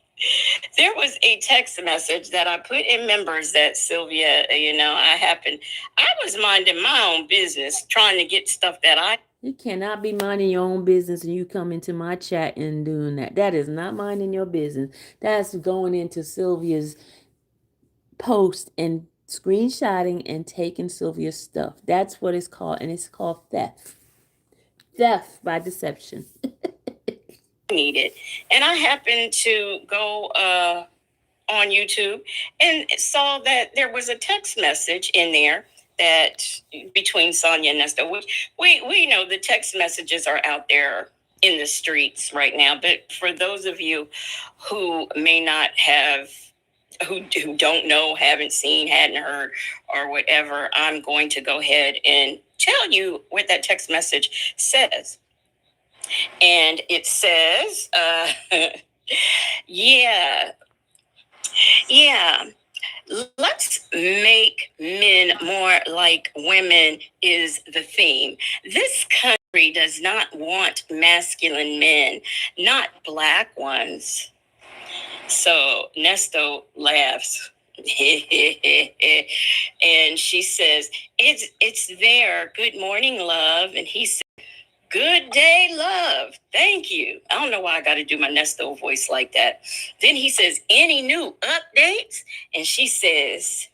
there was a text message that I put in members that Sylvia, I was minding my own business, trying to get stuff that I. You cannot be minding your own business and you come into my chat and doing that. That is not minding your business. That's going into Sylvia's post and screenshotting and taking Sylvia's stuff. That's what it's called, and it's called theft. Theft by deception. Needed, and I happened to go on YouTube and saw that there was a text message in there that between Sonya and Nesta, which we know the text messages are out there in the streets right now. But for those of you who may not have, who don't know, haven't seen, hadn't heard, or whatever, I'm going to go ahead and tell you what that text message says. And it says, yeah, let's make men more like women is the theme. This country does not want masculine men, not black ones. So Nesto laughs. And she says, it's there. Good morning, love. And he says, good day, love. Thank you. I don't know why I got to do my Nesto voice like that. Then he says, any new updates? And she says,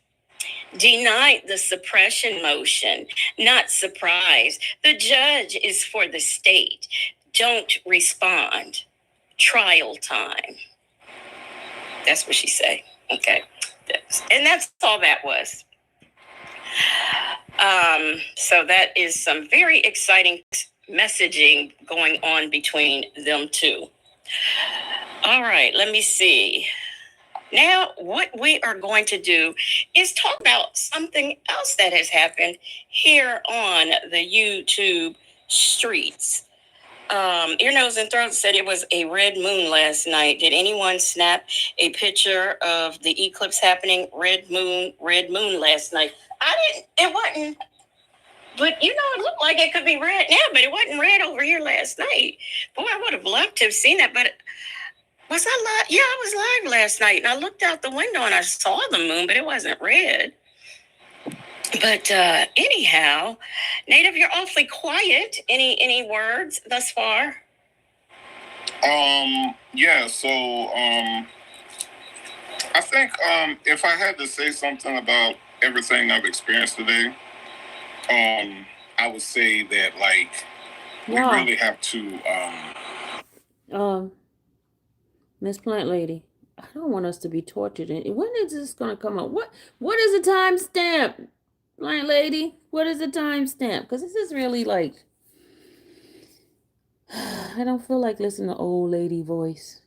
denied the suppression motion. Not surprised. The judge is for the state. Don't respond. Trial time. That's what she say. Okay. And that's all that was. So that is some very exciting messaging going on between them two. All right, let me see. Now, what we are going to do is talk about something else that has happened here on the YouTube streets. Ear, nose, and throat said it was a red moon last night. Did anyone snap a picture of the eclipse happening? Red moon last night. I didn't. It wasn't. But it looked like it could be red now, but it wasn't red over here last night. Boy, I would have loved to have seen that, but was I live? Yeah, I was live last night, and I looked out the window and I saw the moon, but it wasn't red. But anyhow, Native, you're awfully quiet. Any words thus far? Yeah, so I think if I had to say something about everything I've experienced today, I would say that like we really have to Miss Plant Lady, I don't want us to be tortured. When is this gonna come up? What is the timestamp? Plant Lady, what is the timestamp? Because this is really like I don't feel like listening to old lady voice.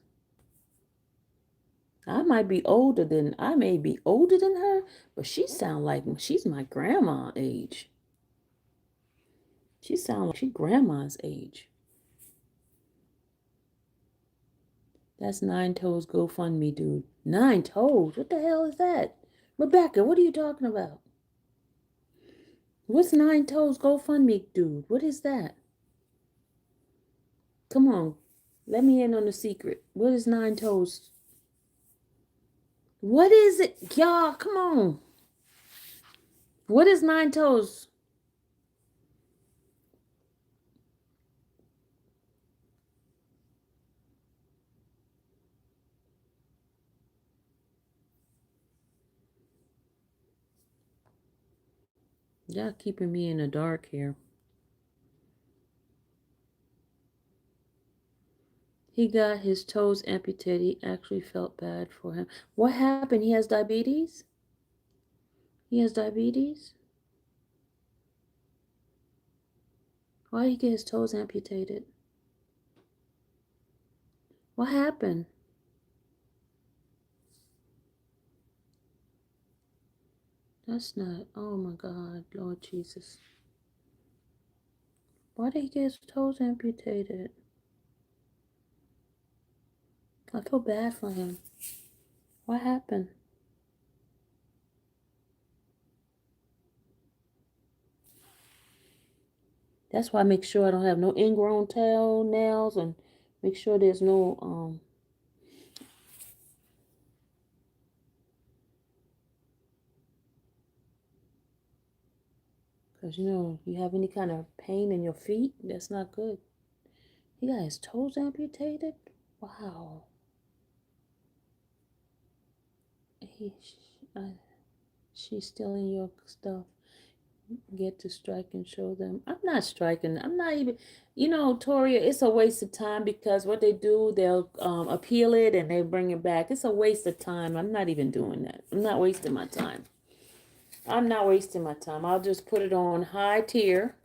I may be older than her, but she sound like she's my grandma age. She sound like she grandma's age. That's Nine Toes GoFundMe, dude. 9 Toes? What the hell is that? Rebecca, what are you talking about? What's 9 Toes GoFundMe, dude? What is that? Come on. Let me in on the secret. What is 9 Toes? What is it? Y'all, come on. What is 9 Toes? Y'all keeping me in the dark here. He got his toes amputated. He actually felt bad for him. What happened? He has diabetes? He has diabetes? Why did he get his toes amputated? What happened? That's not, oh my God, Lord Jesus. Why did he get his toes amputated? I feel bad for him. What happened? That's why I make sure I don't have no ingrown toenails and make sure there's no, because you have any kind of pain in your feet, that's not good. He got his toes amputated? Wow. She's stealing your stuff. Get to strike and show them. I'm not striking. I'm not even, Toria, it's a waste of time because what they do, they'll appeal it and they bring it back. It's a waste of time. I'm not even doing that. I'm not wasting my time. I'll just put it on high tier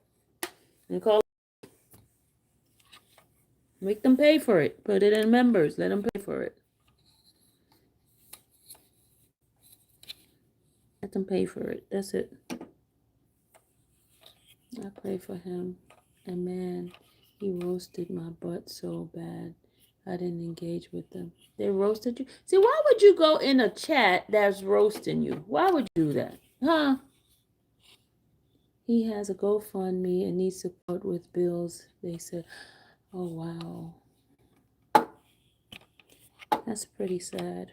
and call. Make them pay for it. Put it in members. Let them pay for it. Let them pay for it. That's it. I pray for him. And man, he roasted my butt so bad. I didn't engage with them. They roasted you. See, why would you go in a chat that's roasting you? Why would you do that? Huh? He has a GoFundMe and needs support with bills. They said, oh, wow. That's pretty sad.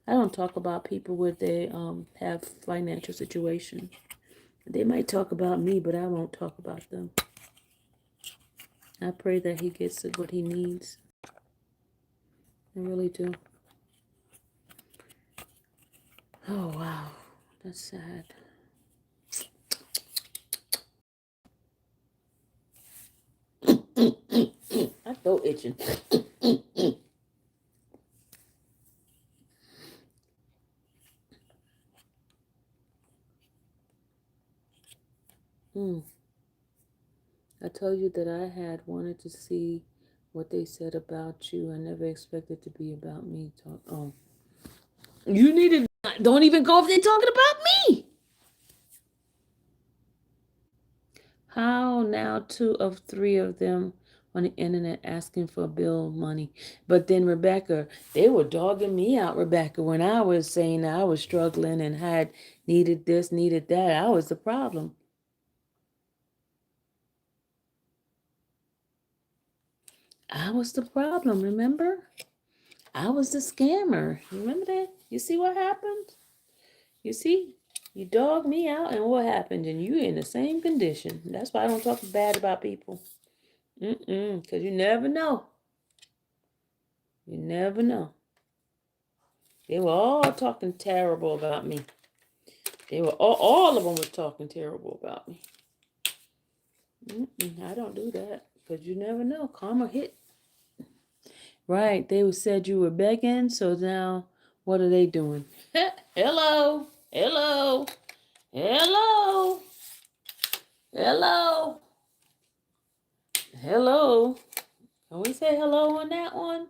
I don't talk about people where they have financial situation. They might talk about me, but I won't talk about them. I pray that he gets what he needs. I really do. Oh, wow. That's sad. My throat itching. I told you that I had wanted to see What they said about you, I never expected to be about me. Oh, you need to don't even go if they're talking about me. How now 2 of 3 of them on the internet asking for bill money. But then Rebecca, they were dogging me out, Rebecca, when I was saying I was struggling and had needed this, needed that. I was the problem. I was the problem, remember? I was the scammer. Remember that? You see what happened? You see? You dogged me out and what happened? And you in the same condition. That's why I don't talk bad about people. Because you never know. You never know. They were all talking terrible about me. They were all of them were talking terrible about me. I don't do that because you never know. Karma hit. Right. They said you were begging, so now what are they doing? Hello. Hello. Hello. Hello. Hello. Can we say hello on that one?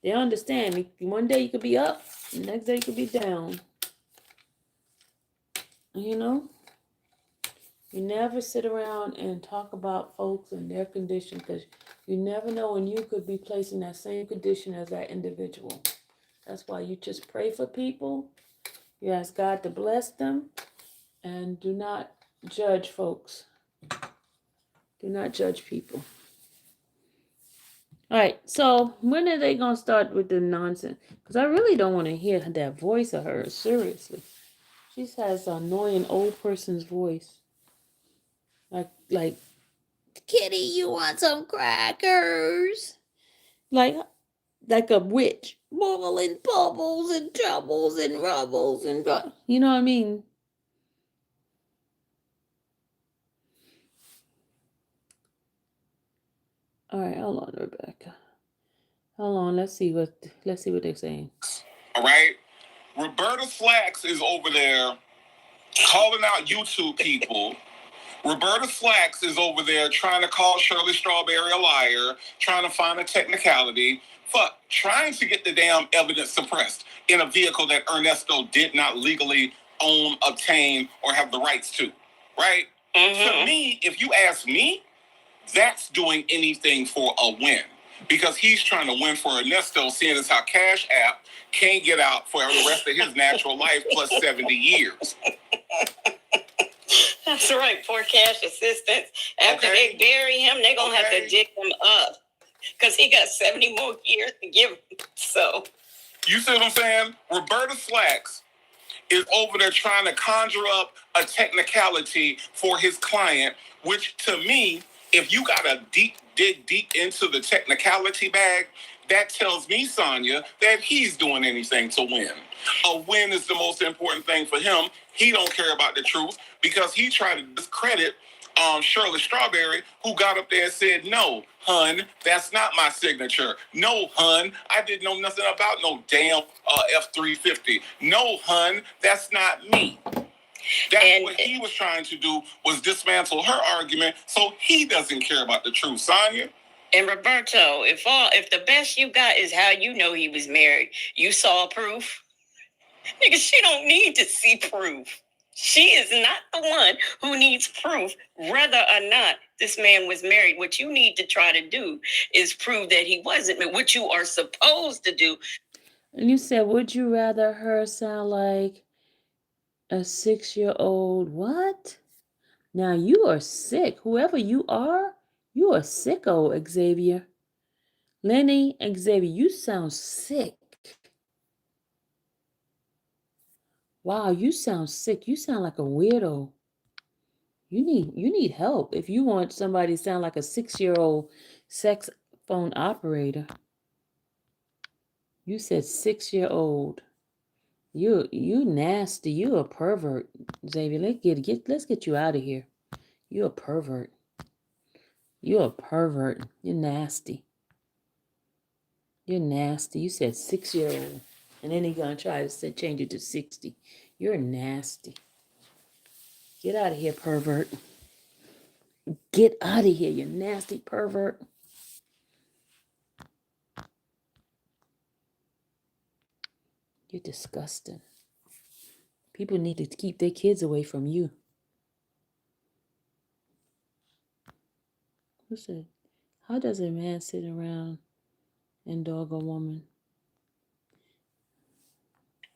They understand. One day you could be up, the next day you could be down. You know? You never sit around and talk about folks and their condition because you never know when you could be placed in that same condition as that individual. That's why you just pray for people. You ask God to bless them and do not judge folks. Do not judge people. All right, so when are they going to start with the nonsense? Because I really don't want to hear that voice of hers, seriously. She has an annoying old person's voice. Like, Kitty, you want some crackers? Like a witch. Bubbling bubbles and troubles and rubbles and... You know what I mean? All right, hold on, Rebecca. Hold on, let's see what they're saying. All right? Roberta Flax is over there calling out YouTube people. Roberta Flax is over there trying to call Shirley Strawberry a liar, trying to find a technicality, trying to get the damn evidence suppressed in a vehicle that Ernesto did not legally own, obtain, or have the rights to. Right? To me, if you ask me, that's doing anything for a win. Because he's trying to win for Ernesto, seeing as how Cash App can't get out for the rest of his natural life plus 70 years. That's right, poor cash assistance. After they bury him, they're going to have to dig him up. Because he got 70 more years to give him. So. You see what I'm saying? Roberta Flax is over there trying to conjure up a technicality for his client, which to me, if you got to dig deep into the technicality bag, that tells me, Sonia, that he's doing anything to win. A win is the most important thing for him. He don't care about the truth because he tried to discredit Shirley Strawberry, who got up there and said, no, hun, that's not my signature. No, hun, I didn't know nothing about no damn F-350. No, hun, that's not me. That's what he was trying to do, was dismantle her argument so he doesn't care about the truth. Sonia? And Roberto, if the best you got is how you know he was married, you saw proof? Nigga, she don't need to see proof. She is not the one who needs proof whether or not this man was married. What you need to try to do is prove that he wasn't. What you are supposed to do. And you said, would you rather her sound like a 6-year-old? What? Now you are sick. Whoever you are sicko, Xavier. Lenny, Xavier, you sound sick. Wow, you sound sick. You sound like a weirdo. You need help if you want somebody to sound like a 6-year-old sex phone operator. You said 6-year-old. You nasty. You a pervert, Xavier. Let's get you out of here. You a pervert. You a pervert. You're nasty. You're nasty. You said 6-year-old. And then he gonna try to change it to 60. You're nasty. Get out of here, pervert. Get out of here, you nasty pervert. You're disgusting. People need to keep their kids away from you. What's it? How does a man sit around and dog a woman?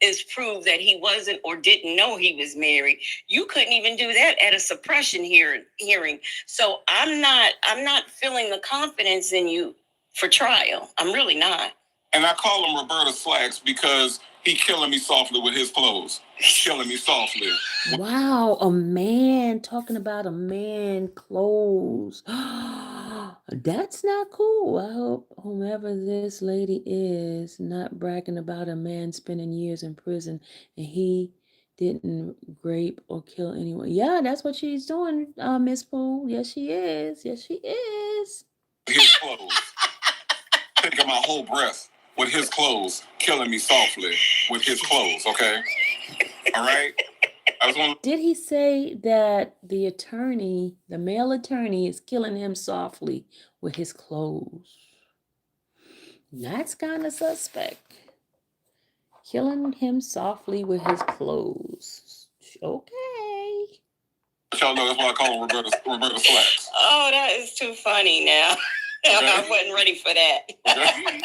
Is prove that he wasn't or didn't know he was married. You couldn't even do that at a suppression hearing. So I'm not feeling the confidence in you for trial. I'm really not. And I call him Roberta Slacks because he killing me softly with his clothes. Killing me softly. Wow, a man talking about a man clothes. That's not cool. I hope whomever this lady is not bragging about a man spending years in prison and he didn't rape or kill anyone. Yeah, that's what she's doing, Miss Pooh. Yes, she is. Yes, she is. His clothes. Taking my whole breath with his clothes, killing me softly with his clothes, okay? All right? Did he say that the attorney, the male attorney, is killing him softly with his clothes? That's kind of suspect. Killing him softly with his clothes. Okay. Y'all know that's why I call him Roberta Slacks. Oh, that is too funny now. Okay. I wasn't ready for that. Okay.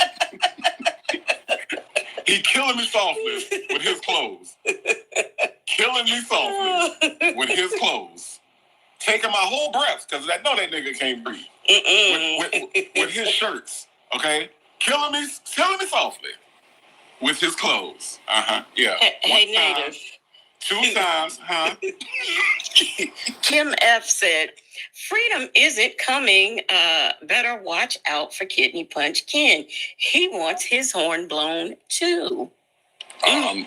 He killing me softly with his clothes. Killing me softly with his clothes. Taking my whole breath, because I know that nigga can't breathe. With his shirts, okay? Killing me softly with his clothes. Yeah. Hey, Native. 2 times, huh? Kim F said, freedom isn't coming. Better watch out for Kidney Punch Ken. He wants his horn blown too. I mean,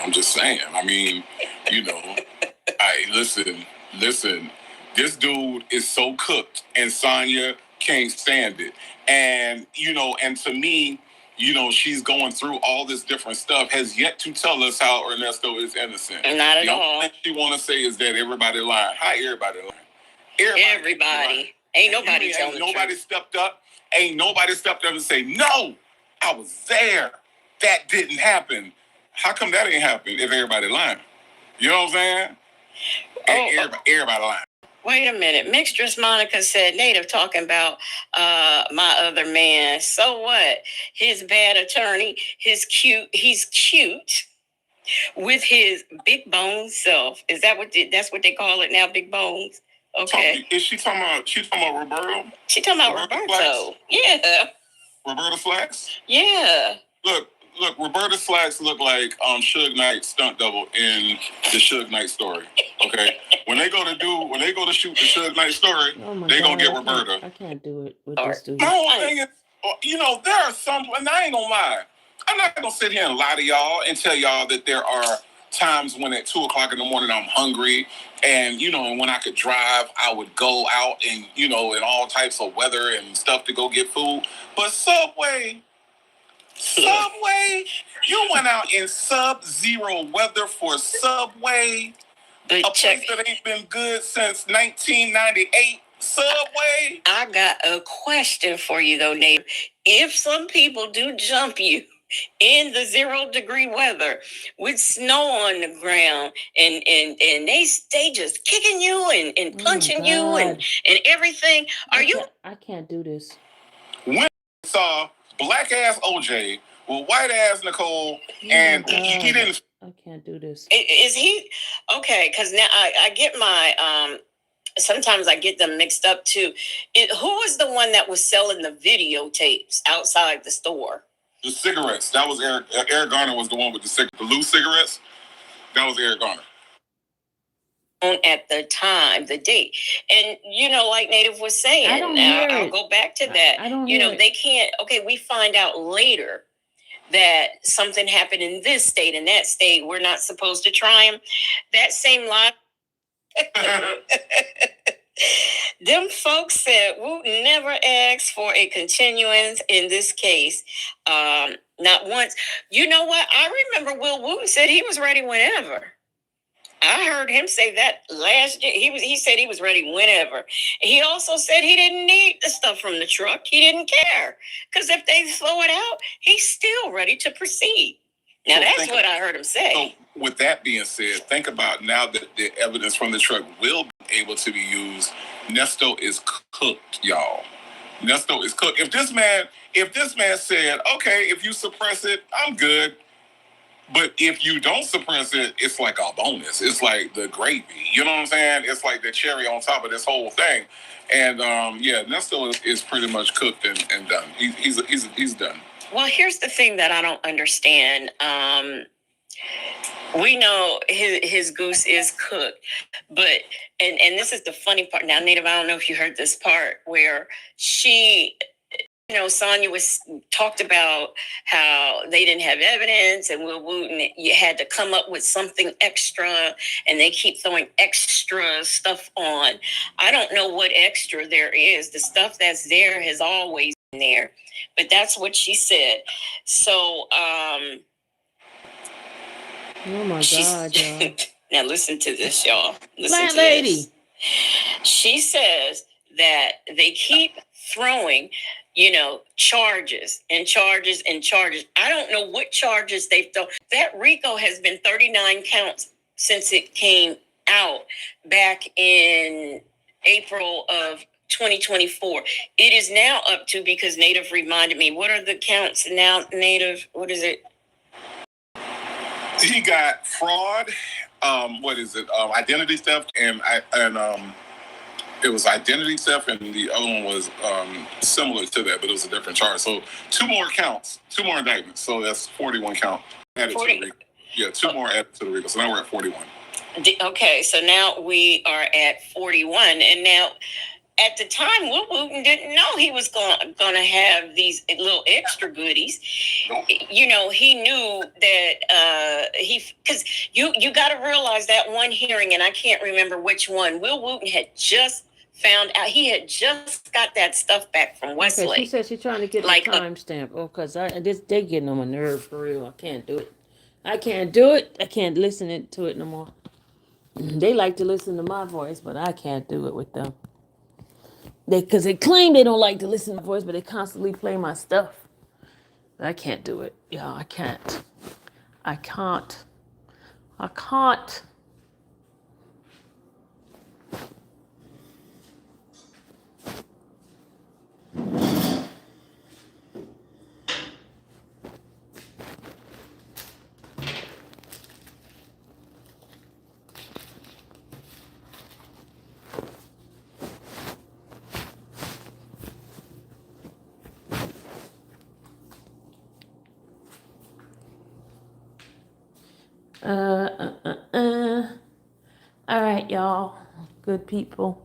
I'm just saying. I mean, you know, listen. This dude is so cooked, and Sonya can't stand it. And and to me, she's going through all this different stuff. Has yet to tell us how Ernesto is innocent. Not at all. The only thing she want to say is that everybody lying. How everybody lying? Everybody. Ain't nobody telling the truth. Nobody stepped up. Ain't nobody stepped up and say, no, I was there. That didn't happen. How come that ain't happen if everybody lying? You know what I'm saying? Everybody lying. Wait a minute. Mixtress Monica said, Native talking about my other man. So what? His bad attorney, he's cute with his big bone self. Is that that's what they call it now, big bones? Okay. Is she talking about Roberto? She talking about Roberto. Yeah. Roberta Slacks? Yeah. Look, Roberta Slacks look like Suge Knight's stunt double in the Suge Knight story. Okay, when they go to shoot the Suge Knight story, they gonna get Roberta. I can't do it with this dude. My whole thing is, there are some, and I ain't gonna lie. I'm not gonna sit here and lie to y'all and tell y'all that there are times when at 2:00 in the morning I'm hungry, and and when I could drive, I would go out and in all types of weather and stuff to go get food. But Subway, you went out in sub-zero weather for Subway, a place that ain't been good since 1998. Subway. I got a question for you though, Nate. If some people do jump you in the 0-degree weather with snow on the ground and they just kicking you and punching you and everything, I can't do this. When I saw black ass OJ with white ass Nicole, and he didn't. I can't do this. Is he okay? Because now I get my sometimes I get them mixed up too. Who was the one that was selling the videotapes outside the store? The cigarettes. That was Eric. Eric Garner was the one with the loose cigarettes. That was Eric Garner. At the time, the date, and like Native was saying, I'll go back to that. I don't hear it. They can't. Okay, we find out later that something happened in this state, in that state. We're not supposed to try him. That same line. Them folks said Woot never asked for a continuance in this case. Not once. You know what? I remember Will Wooten said he was ready whenever. I heard him say that last year. He said he was ready whenever. He also said he didn't need the stuff from the truck. He didn't care. Because if they throw it out, he's still ready to proceed. Now, that's what I heard him say. So, with that being said, think about now that the evidence from the truck will be able to be used. Nesto is cooked, y'all. Nesto is cooked. If this man said, okay, if you suppress it, I'm good. But if you don't suppress it, it's like a bonus. It's like the gravy. You know what I'm saying? It's like the cherry on top of this whole thing. And Nesto is pretty much cooked and done. He's done. Well, here's the thing that I don't understand. We know his goose is cooked, but and this is the funny part. Now, Native, I don't know if you heard this part where she, Sonya was talked about how they didn't have evidence, and Will Wooten, you had to come up with something extra, and they keep throwing extra stuff on. I don't know what extra there is. The stuff that's there has always been there, but that's what she said. So, oh my God, y'all. Now listen to this, y'all. Flat lady. She says that they keep throwing, charges and charges and charges. I don't know what charges they've thrown. That RICO has been 39 counts since it came out back in April of 2024. It is now up to, because Native reminded me, what are the counts now, Native? What is it? He got fraud. Identity theft, and it was identity theft, and the other one was similar to that, but it was a different charge. So 2 more counts, 2 more indictments. So that's 41 count added 40. To the RICO. Yeah, 2 more added to the RICO. So now we're at 41. Okay, so now we are at 41, and now. At the time, Will Wooten didn't know he was going to have these little extra goodies. He knew that because you got to realize that one hearing, and I can't remember which one, Will Wooten had just found out. He had just got that stuff back from Westlake. Okay, she said she's trying to get the timestamp. Oh, because they getting on my nerve for real. I can't do it. I can't listen to it no more. They like to listen to my voice, but I can't do it with them. Because they claim they don't like to listen to my voice, but they constantly play my stuff. But I can't do it. Yeah, I can't. I can't. All right, y'all. Good people.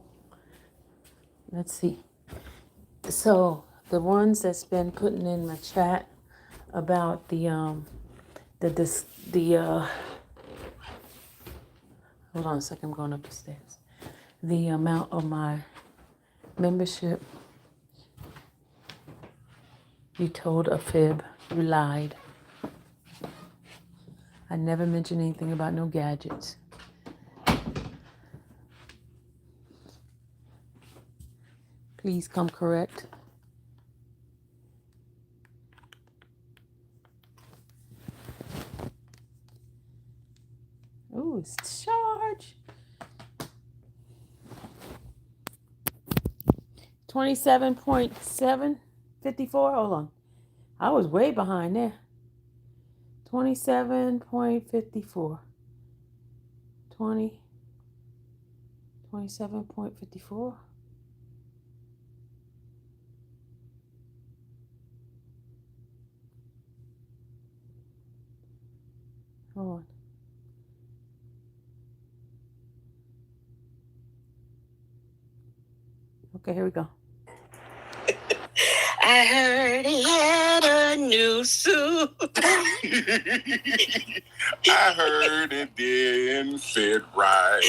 Let's see. So the ones that's been putting in my chat about the hold on a second, I'm going up the stairs. The amount of my membership. You told a fib. You lied. I never mentioned anything about no gadgets. Please come correct. Ooh, it's charged. 27.754. Hold on. I was way behind there. 27.54. 27.54. Hold on. Okay, here we go. I heard he had a new suit. I heard it didn't fit right.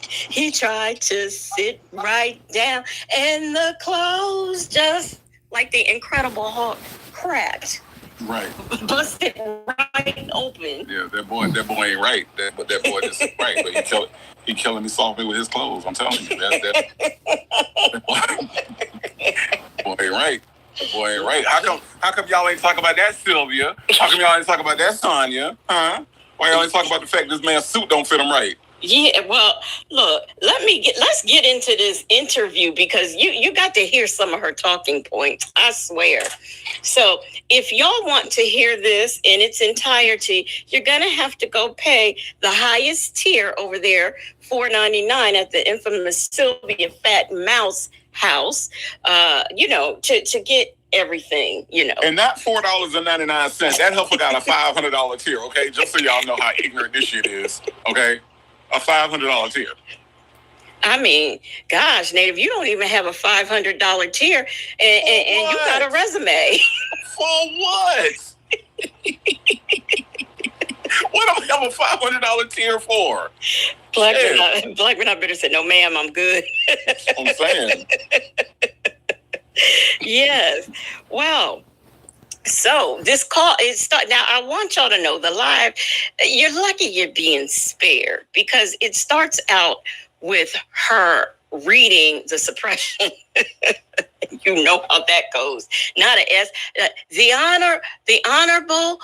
He tried to sit right down, and the clothes, just like the Incredible Hulk, cracked. Right. Busted right open. Yeah, that boy ain't right. That boy just ain't right. But he killing me softly with his clothes. I'm telling you, that boy ain't right. That boy ain't right. How How come y'all ain't talking about that, Sylvia? How come y'all ain't talking about that, Sonya? Huh? Why y'all ain't talking about the fact this man's suit don't fit him right? Yeah, well, look, let's get into this interview because you got to hear some of her talking points. I swear. So, if y'all want to hear this in its entirety, you're gonna have to go pay the highest tier over there, $4.99 at the infamous Sylvia Fat Mouse house. To get everything, And not $4.99. That heifer got a $500 tier, okay? Just so y'all know how ignorant this shit is, okay? A $500 tier. I mean, gosh, Native, you don't even have a $500 tier, and you got a resume. For what? What do I have a $500 tier for? Blackman, I better say, no, ma'am, I'm good. I'm saying. Yes. Well, so this call is start now. I want y'all to know the live. You're lucky you're being spared because it starts out with her reading the suppression. You know how that goes. Not an S. The honorable.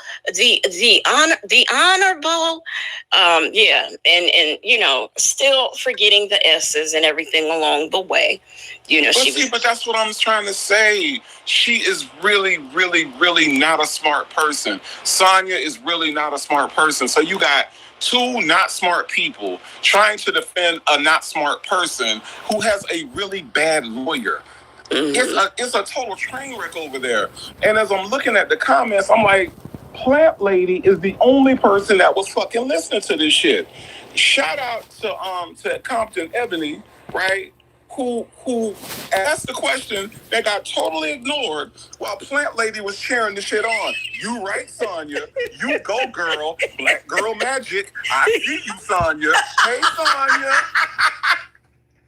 Yeah, and still forgetting the S's and everything along the way. But that's what I'm trying to say. She is really, really, really not a smart person. Sonya is really not a smart person. So you got two not smart people trying to defend a not smart person who has a really bad lawyer. It's a total train wreck over there. And as I'm looking at the comments, I'm like, Plant Lady is the only person that was fucking listening to this shit. Shout out to Compton Ebony, right? Who asked the question that got totally ignored while Plant Lady was cheering the shit on. You right, Sonya. You go, girl. Black girl magic. I see you, Sonya. Hey, Sonya.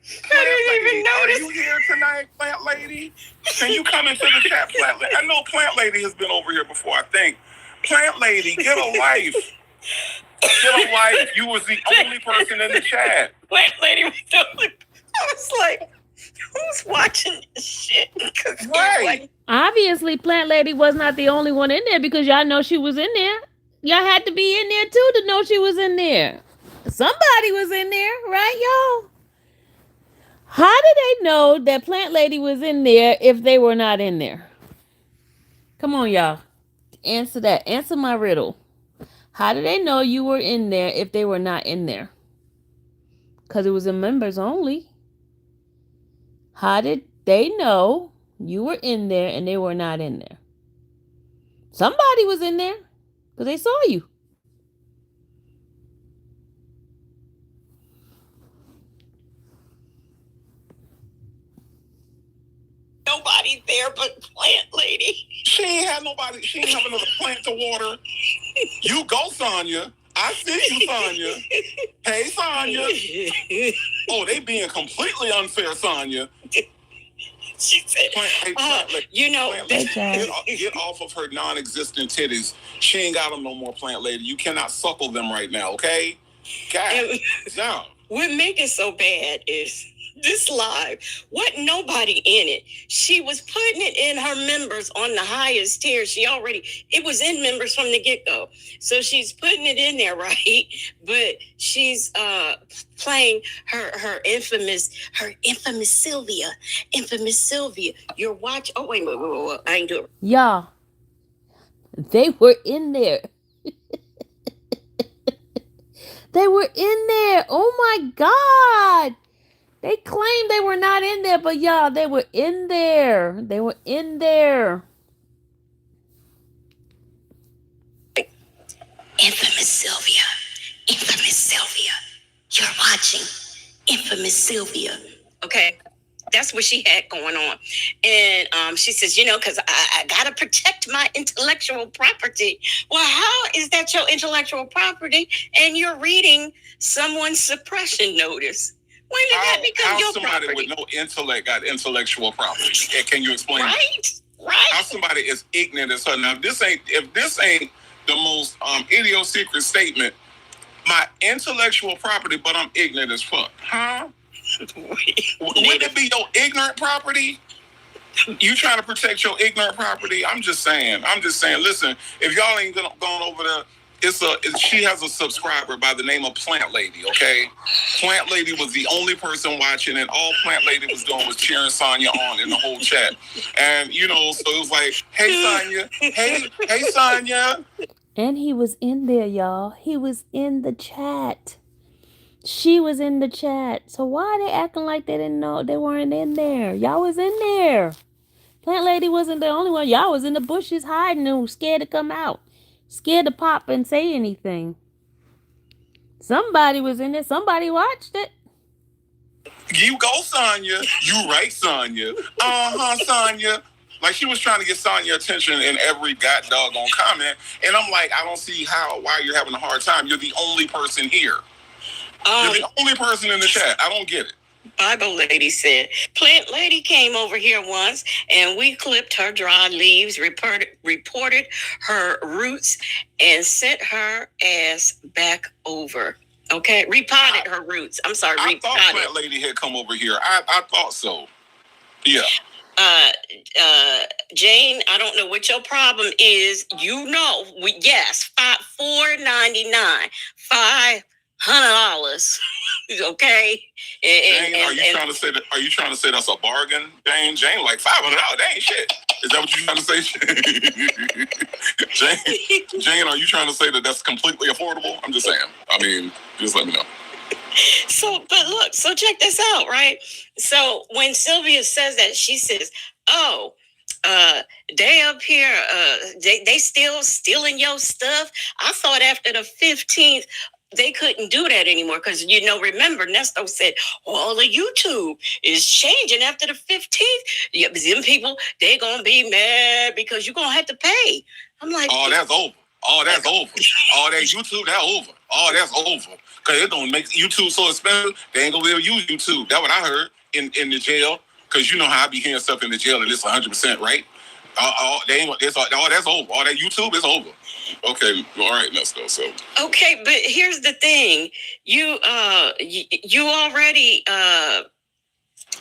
I didn't even notice. Are you here tonight, Plant Lady? Can you come into the chat, Plant Lady? I know Plant Lady has been over here before, I think. Plant Lady, get a life. Get a life. You was the only person in the chat. Plant Lady was the only. I was like, who's watching this shit? Right. Obviously, Plant Lady was not the only one in there because y'all know she was in there. Y'all had to be in there too to know she was in there. Somebody was in there, right, y'all? How did they know that Plant Lady was in there if they were not in there? Come on, y'all. Answer that. Answer my riddle. How did they know you were in there if they were not in there? Because it was in members only. How did they know you were in there and they were not in there? Somebody was in there because they saw you. Nobody there but Plant Lady. She ain't have nobody. She ain't have another plant to water. You go, Sonya. I see you, Sonya. Hey, Sonya. Oh, they being completely unfair, Sonya. She said, get off of her non-existent titties. She ain't got them no more, Plant Lady. You cannot suckle them right now, okay? God, no. What make it so bad is this live, wasn't nobody in it. She was putting it in her members on the highest tier. It was in members from the get-go. So she's putting it in there, right? But she's playing her infamous Sylvia. Infamous Sylvia. You're watching. Oh, wait. I ain't doing it. Y'all, they were in there. They were in there. Oh my God. They claimed they were not in there, but y'all, they were in there. They were in there. Infamous Sylvia. Infamous Sylvia. You're watching Infamous Sylvia. Okay. That's what she had going on. And she says, because I got to protect my intellectual property. Well, how is that your intellectual property and you're reading someone's suppression notice? When did that become your property? Somebody with no intellect got intellectual property? Can you explain Right. How somebody is ignorant as her? Now, if this ain't the most idiosyncratic statement, my intellectual property, but I'm ignorant as fuck. Huh? Would it be your ignorant property? You trying to protect your ignorant property? I'm just saying. I'm just saying. Listen, if y'all ain't going over there, she has a subscriber by the name of Plant Lady. Okay, Plant Lady was the only person watching, and all Plant Lady was doing was cheering Sonya on in the whole chat. And so it was like, "Hey Sonya, hey Sonya." And he was in there, y'all. He was in the chat. She was in the chat. So why are they acting like they didn't know they weren't in there? Y'all was in there. Plant Lady wasn't the only one. Y'all was in the bushes hiding and scared to come out. Scared to pop and say anything. Somebody was in there. Somebody watched it. You go, Sonya. You right, Sonya. Sonya. Like, she was trying to get Sonya attention in every god doggone comment. And I'm like, I don't see why you're having a hard time. You're the only person here. You're the only person in the chat. I don't get it. Bible Lady said, Plant Lady came over here once and we clipped her dry leaves, reported her roots, and sent her ass back over. Okay, repotted her roots. I'm sorry, I thought Plant Lady had come over here. I thought so. Yeah. Jane, I don't know what your problem is. Yes, $4.99, $500. Okay. Jane, are you trying to say that? Are you trying to say that's a bargain, Jane? Jane, like $500? That ain't shit. Is that what you're trying to say, Jane? Are you trying to say that that's completely affordable? I'm just saying. I mean, just let me know. So check this out, right? So when Sylvia says that, she says, "Oh, they up here, they still stealing your stuff. I thought after the 15th they couldn't do that anymore because remember, Nesto said all of YouTube is changing after the 15th. Yeah, them people they gonna be mad because you're gonna have to pay." I'm like, "Oh, that's over. Oh, that's over. Oh, that YouTube, that's over. Oh, that's over. Because it don't make YouTube so expensive, they ain't gonna be able to use YouTube." That's what I heard in the jail. Because you know how I be hearing stuff in the jail and it's 100% right. They ain't. That's over. All that YouTube is over. Okay, all right, let's go. So okay, but here's the thing: you already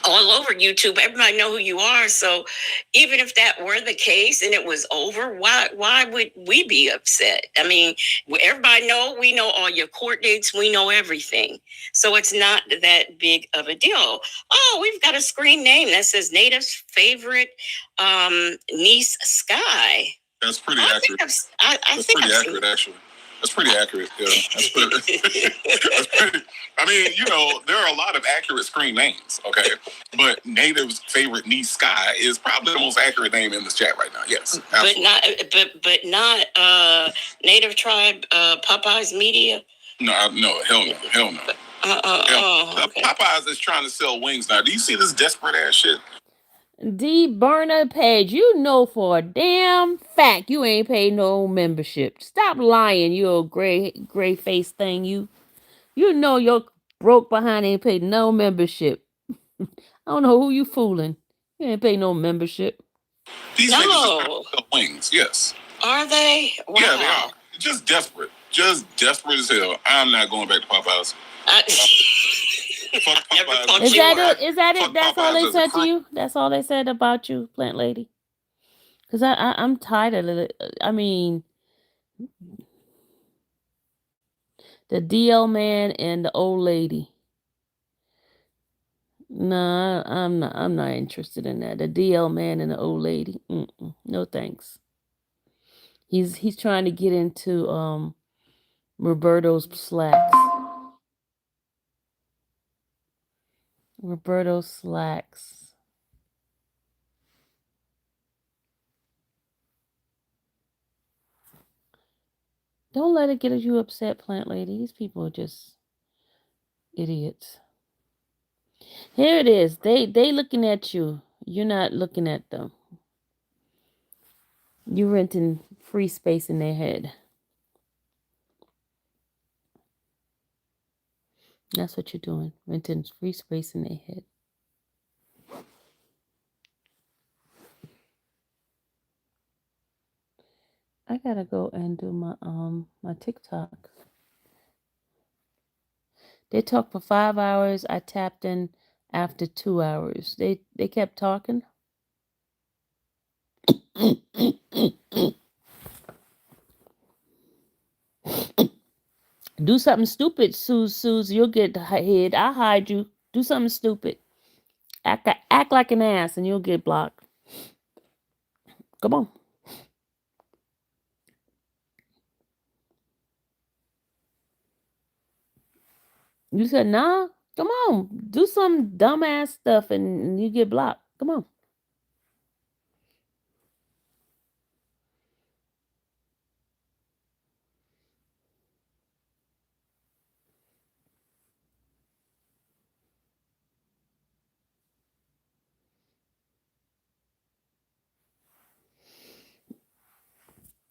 all over YouTube. Everybody know who you are. So even if that were the case and it was over, why would we be upset? I mean, everybody we know all your court dates, we know everything. So it's not that big of a deal. Oh, we've got a screen name that says Native's favorite niece, Sky. That's pretty accurate. That's pretty accurate, actually. That's pretty accurate. Yeah, that's pretty. That's pretty. I mean, there are a lot of accurate screen names. Okay, but Native's favorite niece, Sky, is probably the most accurate name in this chat right now. Yes, absolutely. But not Native Tribe Popeyes Media. No, hell no. Okay. Popeyes is trying to sell wings now. Do you see this desperate ass shit? D. Burner Page, you know for a damn fact you ain't paid no membership. Stop lying, you old gray face thing. You know your broke behind ain't paid no membership. I don't know who you fooling. You ain't paid no membership. These niggas are trying to sell wings. Yes. Are they? Wow. Yeah, they are. Just desperate as hell. I'm not going back to Popeyes. Fuck Popeyes. Is that it? Is that it? That's all they said to you? That's all they said about you, Plant Lady? Because I'm tired of it. I mean, the DL man and the old lady. No, I'm not interested in that. The DL man and the old lady. No thanks. He's trying to get into Roberto's slacks. Roberto's slacks. Don't let it get you upset, Plant Lady. These people are just idiots. Here it is. They looking at you. You're not looking at them. You're renting free space in their head. That's what you're doing. Renting free space in their head. I gotta go and do my TikTok. They talked for 5 hours. I tapped in after 2 hours. They kept talking. Do something stupid, Suze. You'll get hid. I'll hide you. Do something stupid. Act like an ass, and you'll get blocked. Come on. You said nah. Come on. Do some dumbass stuff, and you get blocked. Come on.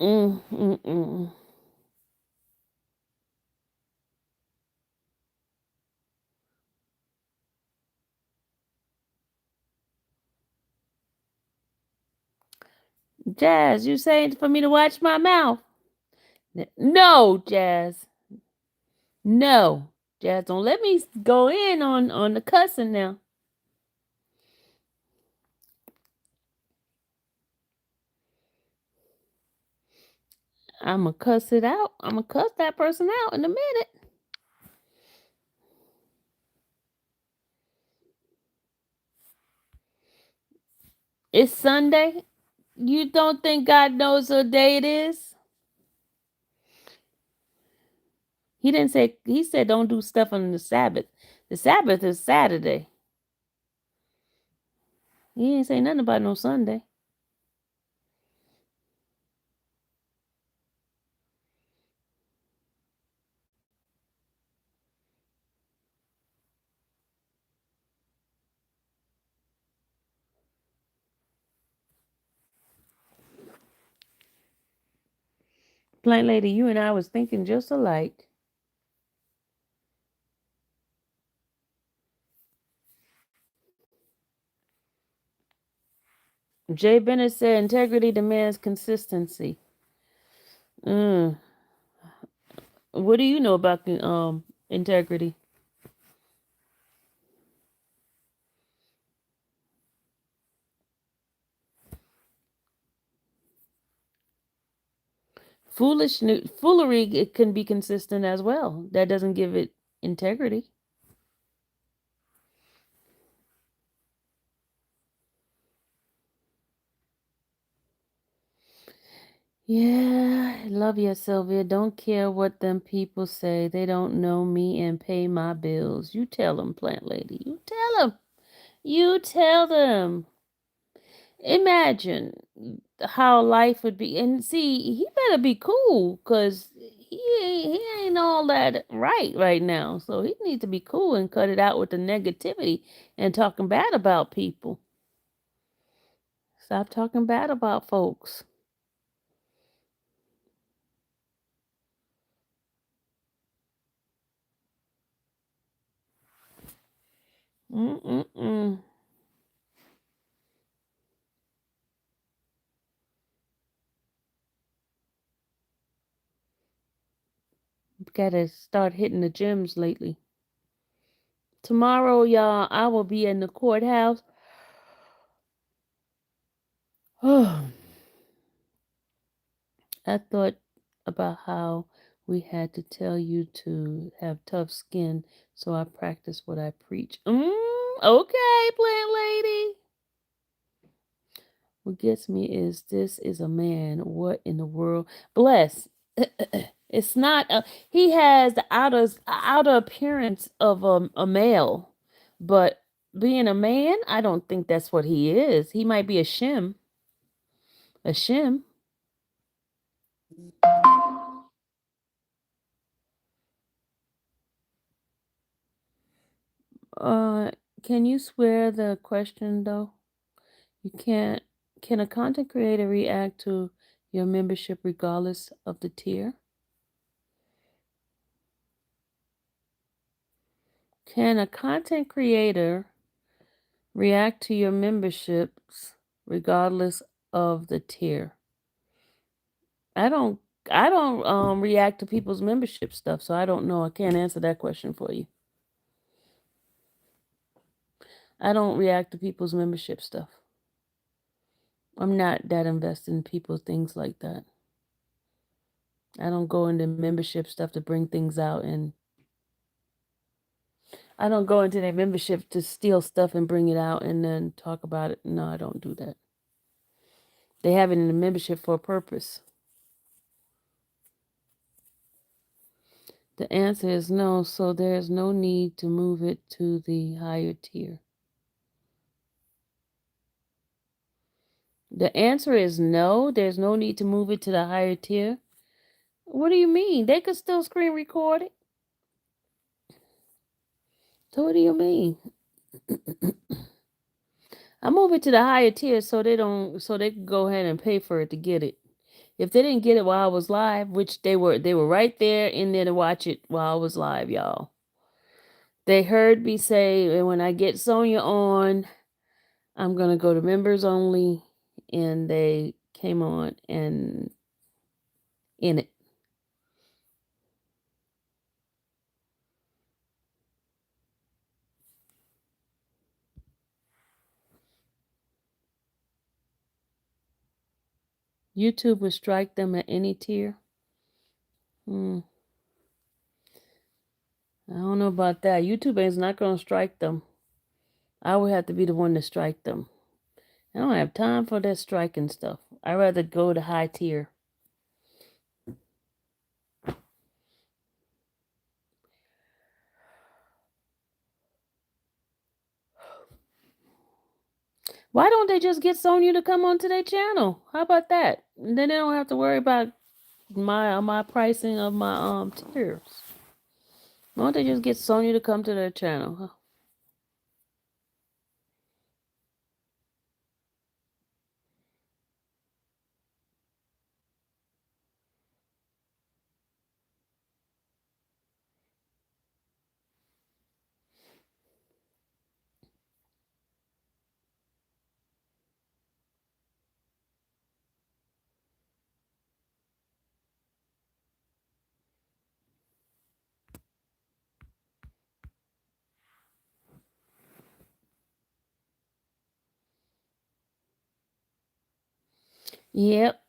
Mm, mm, mm. Jazz, you saying for me to watch my mouth? No, Jazz. No, Jazz. Don't let me go in on the cussing now. I'ma cuss it out. I'ma cuss that person out in a minute. It's Sunday. You don't think God knows what day it is? He didn't say. He said don't do stuff on the Sabbath. The Sabbath is Saturday. He ain't say nothing about no Sunday. Plain lady, you and I was thinking just alike. Jay Bennett said integrity demands consistency. Mm. What do you know about integrity? Foolery, it can be consistent as well. That doesn't give it integrity. Yeah, I love you, Sylvia. Don't care what them people say. They don't know me and pay my bills. You tell them, plant lady. You tell them. You tell them. Imagine how life would be. And see, he better be cool because he ain't all that right now. So he needs to be cool and cut it out with the negativity and talking bad about people. Stop talking bad about folks. Mm-mm-mm. Gotta start hitting the gyms lately. Tomorrow, y'all, I will be in the courthouse. I thought about how we had to tell you to have tough skin, so I practice what I preach. Okay, plant lady. What gets me is this is a man. What in the world? Bless. It's not. He has the outer appearance of a male, but being a man, I don't think that's what he is. He might be a shim. A shim. Uh, can you swear the question though? You can't. Can a content creator react to your membership regardless of the tier? Can a content creator react to your memberships regardless of the tier? I don't I don't react to people's membership stuff, so I don't know. I can't answer that question for you. I don't react to people's membership stuff. I'm not that invested in people, things like that. I don't go into membership stuff to bring things out, and I don't go into their membership to steal stuff and bring it out and then talk about it. No, I don't do that. They have it in the membership for a purpose. The answer is no, so there's no need to move it to the higher tier. The answer is no, there's no need to move it to the higher tier. What do you mean? They could still screen record it. So what do you mean? I move it to the higher tier so they can go ahead and pay for it to get it. If they didn't get it while I was live, which they were right there in there to watch it while I was live, y'all. They heard me say, when I get Sonya on, I'm gonna go to members only, and they came on and in it. YouTube would strike them at any tier. I don't know about that. YouTube is not gonna strike them. I would have to be the one to strike them. I don't have time for that striking stuff. I'd rather go to high tier. Why don't they just get Sonya to come onto their channel? How about that? And then they don't have to worry about my pricing of my tiers. Why don't they just get Sonya to come to their channel? Yep.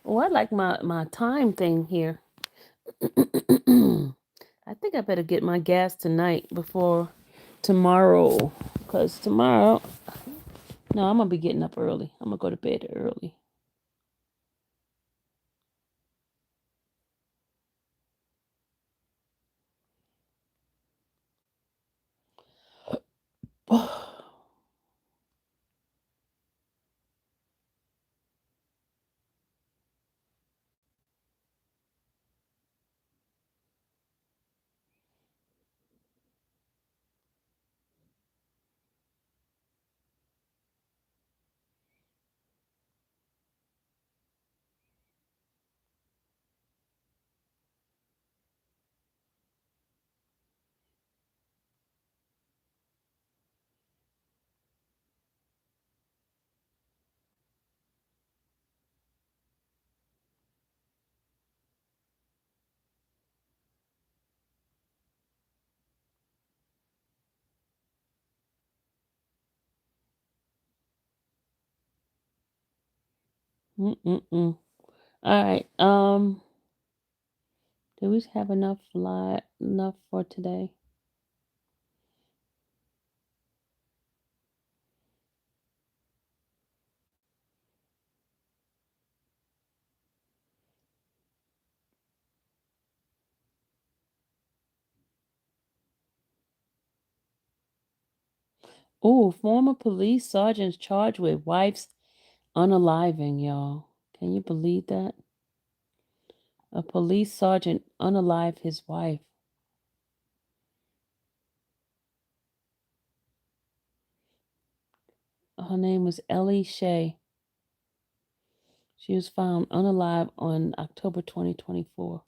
Oh, I like my time thing here. I think I better get my gas tonight before tomorrow. Because tomorrow, no, I'm going to be getting up early. I'm going to go to bed early. All right. Do we have enough for today? Oh, former police sergeants charged with wife's unaliving, y'all. Can you believe that? A police sergeant unalived his wife. Her name was Ellie Shea. She was found unalive on October 2024.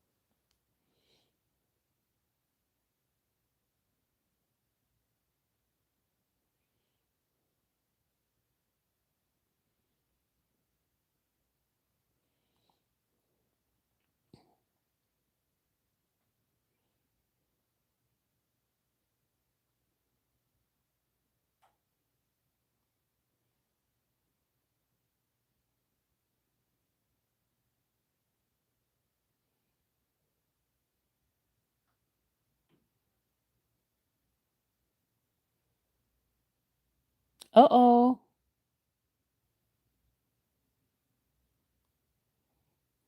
Uh-oh.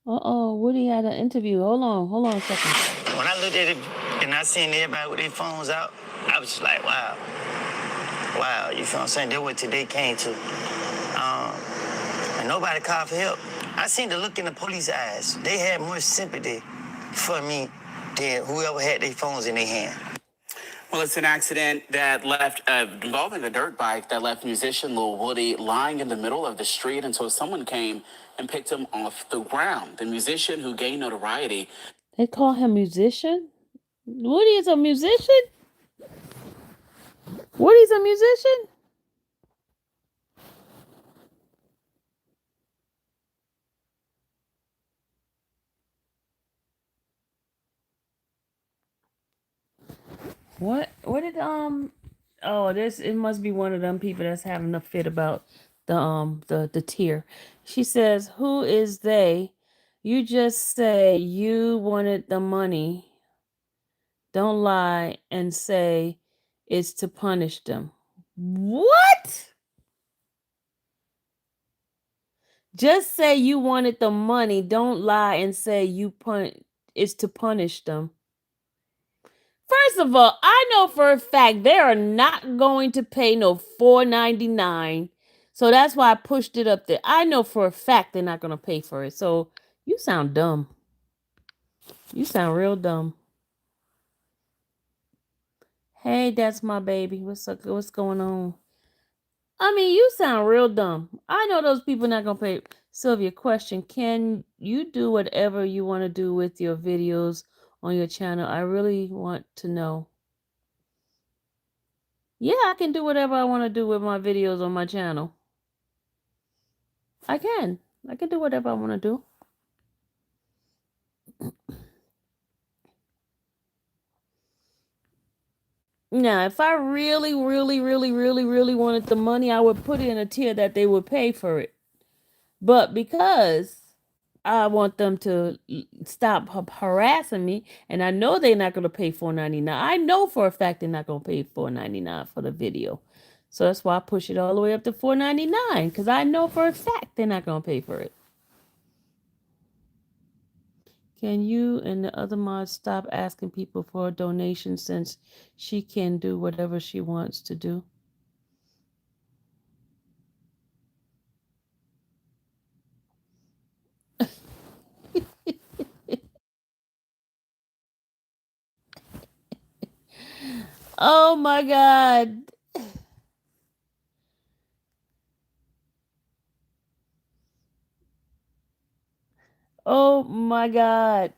Uh-oh. Woody had an interview. Hold on a second. When I looked at it and I seen everybody with their phones out, I was just like, wow. Wow, you feel what I'm saying? That's what today came to. And nobody called for help. I seen the look in the police eyes. They had more sympathy for me than whoever had their phones in their hand. Well, it's an accident that left, involving a dirt bike that left musician Lil Woody lying in the middle of the street until someone came and picked him off the ground. The musician who gained notoriety. They call him musician? Woody is a musician? Woody's a musician? What did oh, this it must be one of them people that's having a fit about the tear. She says, "Who is they? You just say you wanted the money. Don't lie and say it's to punish them." What? Just say you wanted the money. Don't lie and say it's to punish them. First of all, I know for a fact they are not going to pay no $4.99. So that's why I pushed it up there. I know for a fact they're not going to pay for it. So you sound dumb. You sound real dumb. Hey, that's my baby. What's up? What's going on? I mean, you sound real dumb. I know those people not going to pay. Sylvia, question. Can you do whatever you want to do with your videos on your channel? I really want to know. Yeah, I can do whatever I want to do with my videos on my channel. I can. I can do whatever I want to do. Now, if I really, really, really, really, really wanted the money, I would put it in a tier that they would pay for it. But because I want them to stop harassing me, and I know they're not going to pay $4.99. I know for a fact they're not going to pay $4.99 for the video. So that's why I push it all the way up to $4.99, because I know for a fact they're not going to pay for it. Can you and the other mods stop asking people for a donation since she can do whatever she wants to do? Oh my God. Oh my God.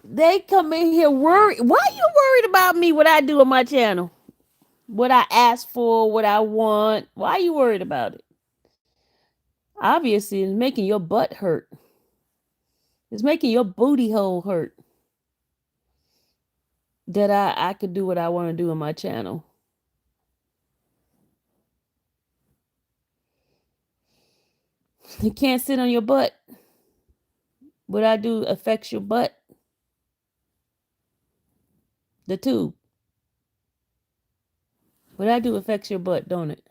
They come in here worried. Why are you worried about me, what I do on my channel? What I ask for, what I want. Why are you worried about it? Obviously, it's making your butt hurt. It's making your booty hole hurt. That I could do what I want to do on my channel. You can't sit on your butt. What I do affects your butt. The tube. What I do affects your butt, don't it?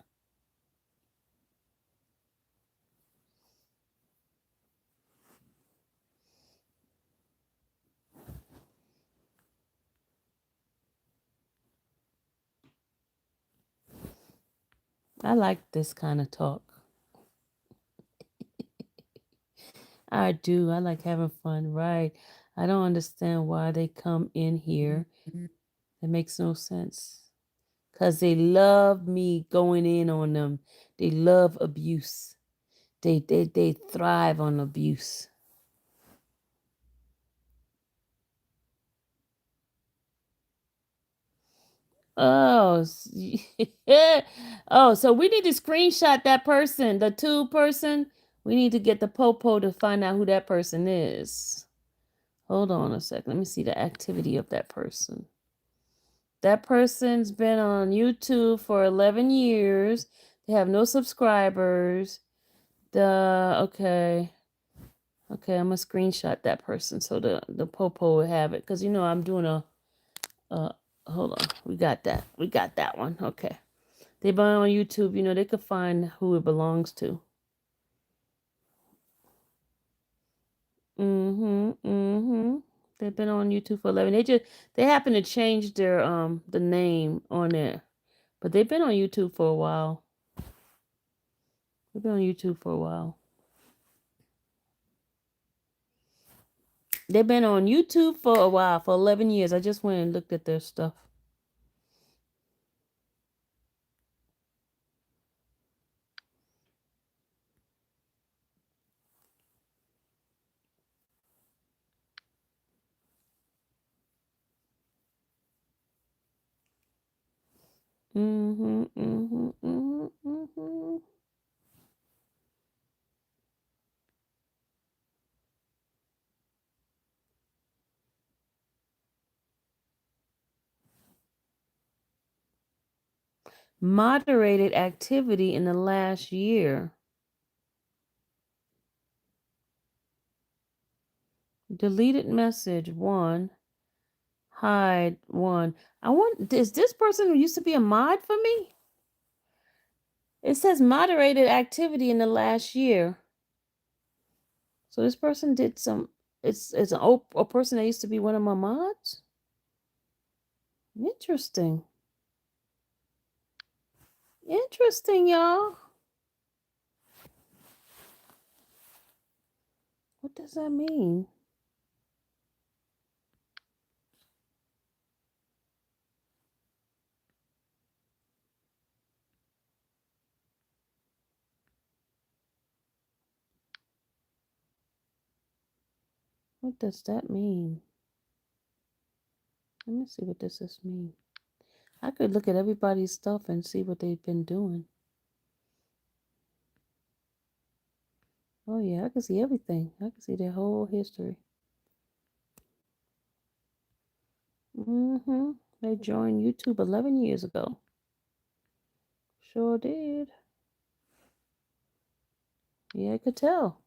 I like this kind of talk. I do. I like having fun, right? I don't understand why they come in here. It makes no sense. Because they love me going in on them. They love abuse. They thrive on abuse. Oh, oh, so we need to screenshot that person, the tube person. We need to get the popo to find out who that person is. Hold on a sec. Let me see the activity of that person. That person's been on YouTube for 11 years. They have no subscribers. Okay, I'm gonna screenshot that person so the popo will have it. Cause I'm doing hold on. We got that one. Okay. They buy on YouTube, they could find who it belongs to. They've been on YouTube for 11. They happen to change their the name on there. But they've been on YouTube for a while. They've been on YouTube for a while. They've been on YouTube for a while, for 11 years. I just went and looked at their stuff. Moderated activity in the last year. Deleted message 1. Hide 1. Is this person who used to be a mod for me? It says moderated activity in the last year. So this person did some. It's a person that used to be one of my mods. Interesting. Interesting, y'all. What does that mean? What does that mean? Let me see what this means. I could look at everybody's stuff and see what they've been doing. Oh yeah, I can see everything. I can see their whole history. They joined YouTube 11 years ago. Sure did. Yeah, I could tell.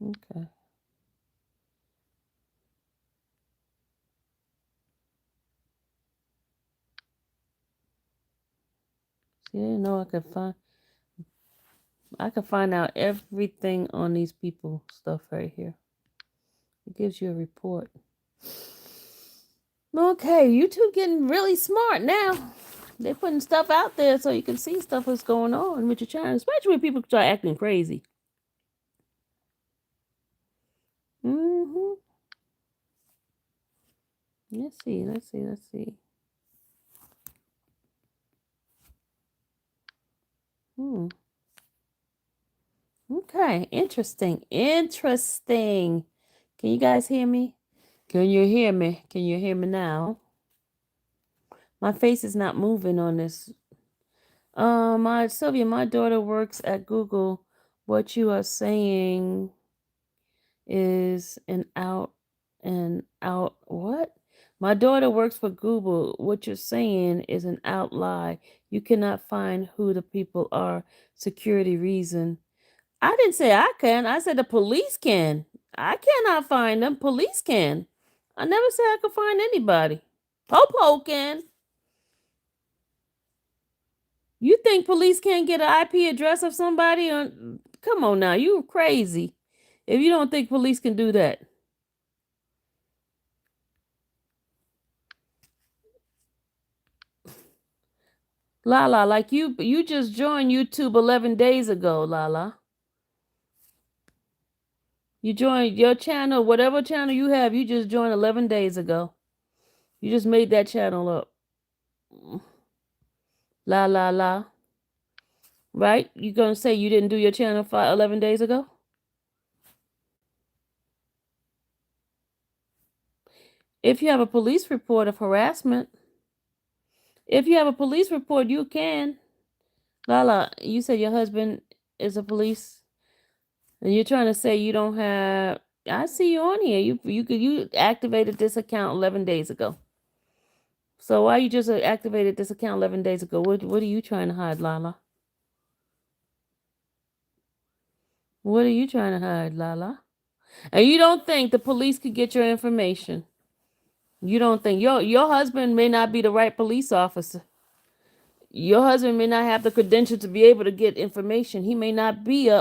Okay. See, I didn't know I could find out everything on these people stuff right here. It gives you a report. Okay, YouTube getting really smart now. They're putting stuff out there so you can see stuff that's going on with your channel, especially when people start acting crazy. Let's see. Okay, interesting. Can you guys hear me? Can you hear me? Can you hear me now? My face is not moving on this. Sylvia, my daughter works at Google. What you are saying is an out and out. What? My daughter works for Google. What you're saying is an out lie. You cannot find who the people are. Security reason. I didn't say I can. I said the police can. I cannot find them. Police can. I never said I could find anybody. Popo can. You think police can't get an IP address of somebody? Come on now, you crazy. If you don't think police can do that. Lala, like you just joined YouTube 11 days ago, Lala. You joined your channel, whatever channel you have, you just joined 11 days ago. You just made that channel up. La la la. Right? You gonna say you didn't do your channel 11 days ago? If you have a police report of harassment, you can. Lala, you said your husband is a police, and you're trying to say you don't have. I see you on here. You activated this account 11 days ago. So why you just activated this account 11 days ago? What are you trying to hide, Lala? What are you trying to hide, Lala? And you don't think the police could get your information? You don't think your husband may not be the right police officer? Your husband may not have the credential to be able to get information. He may not be a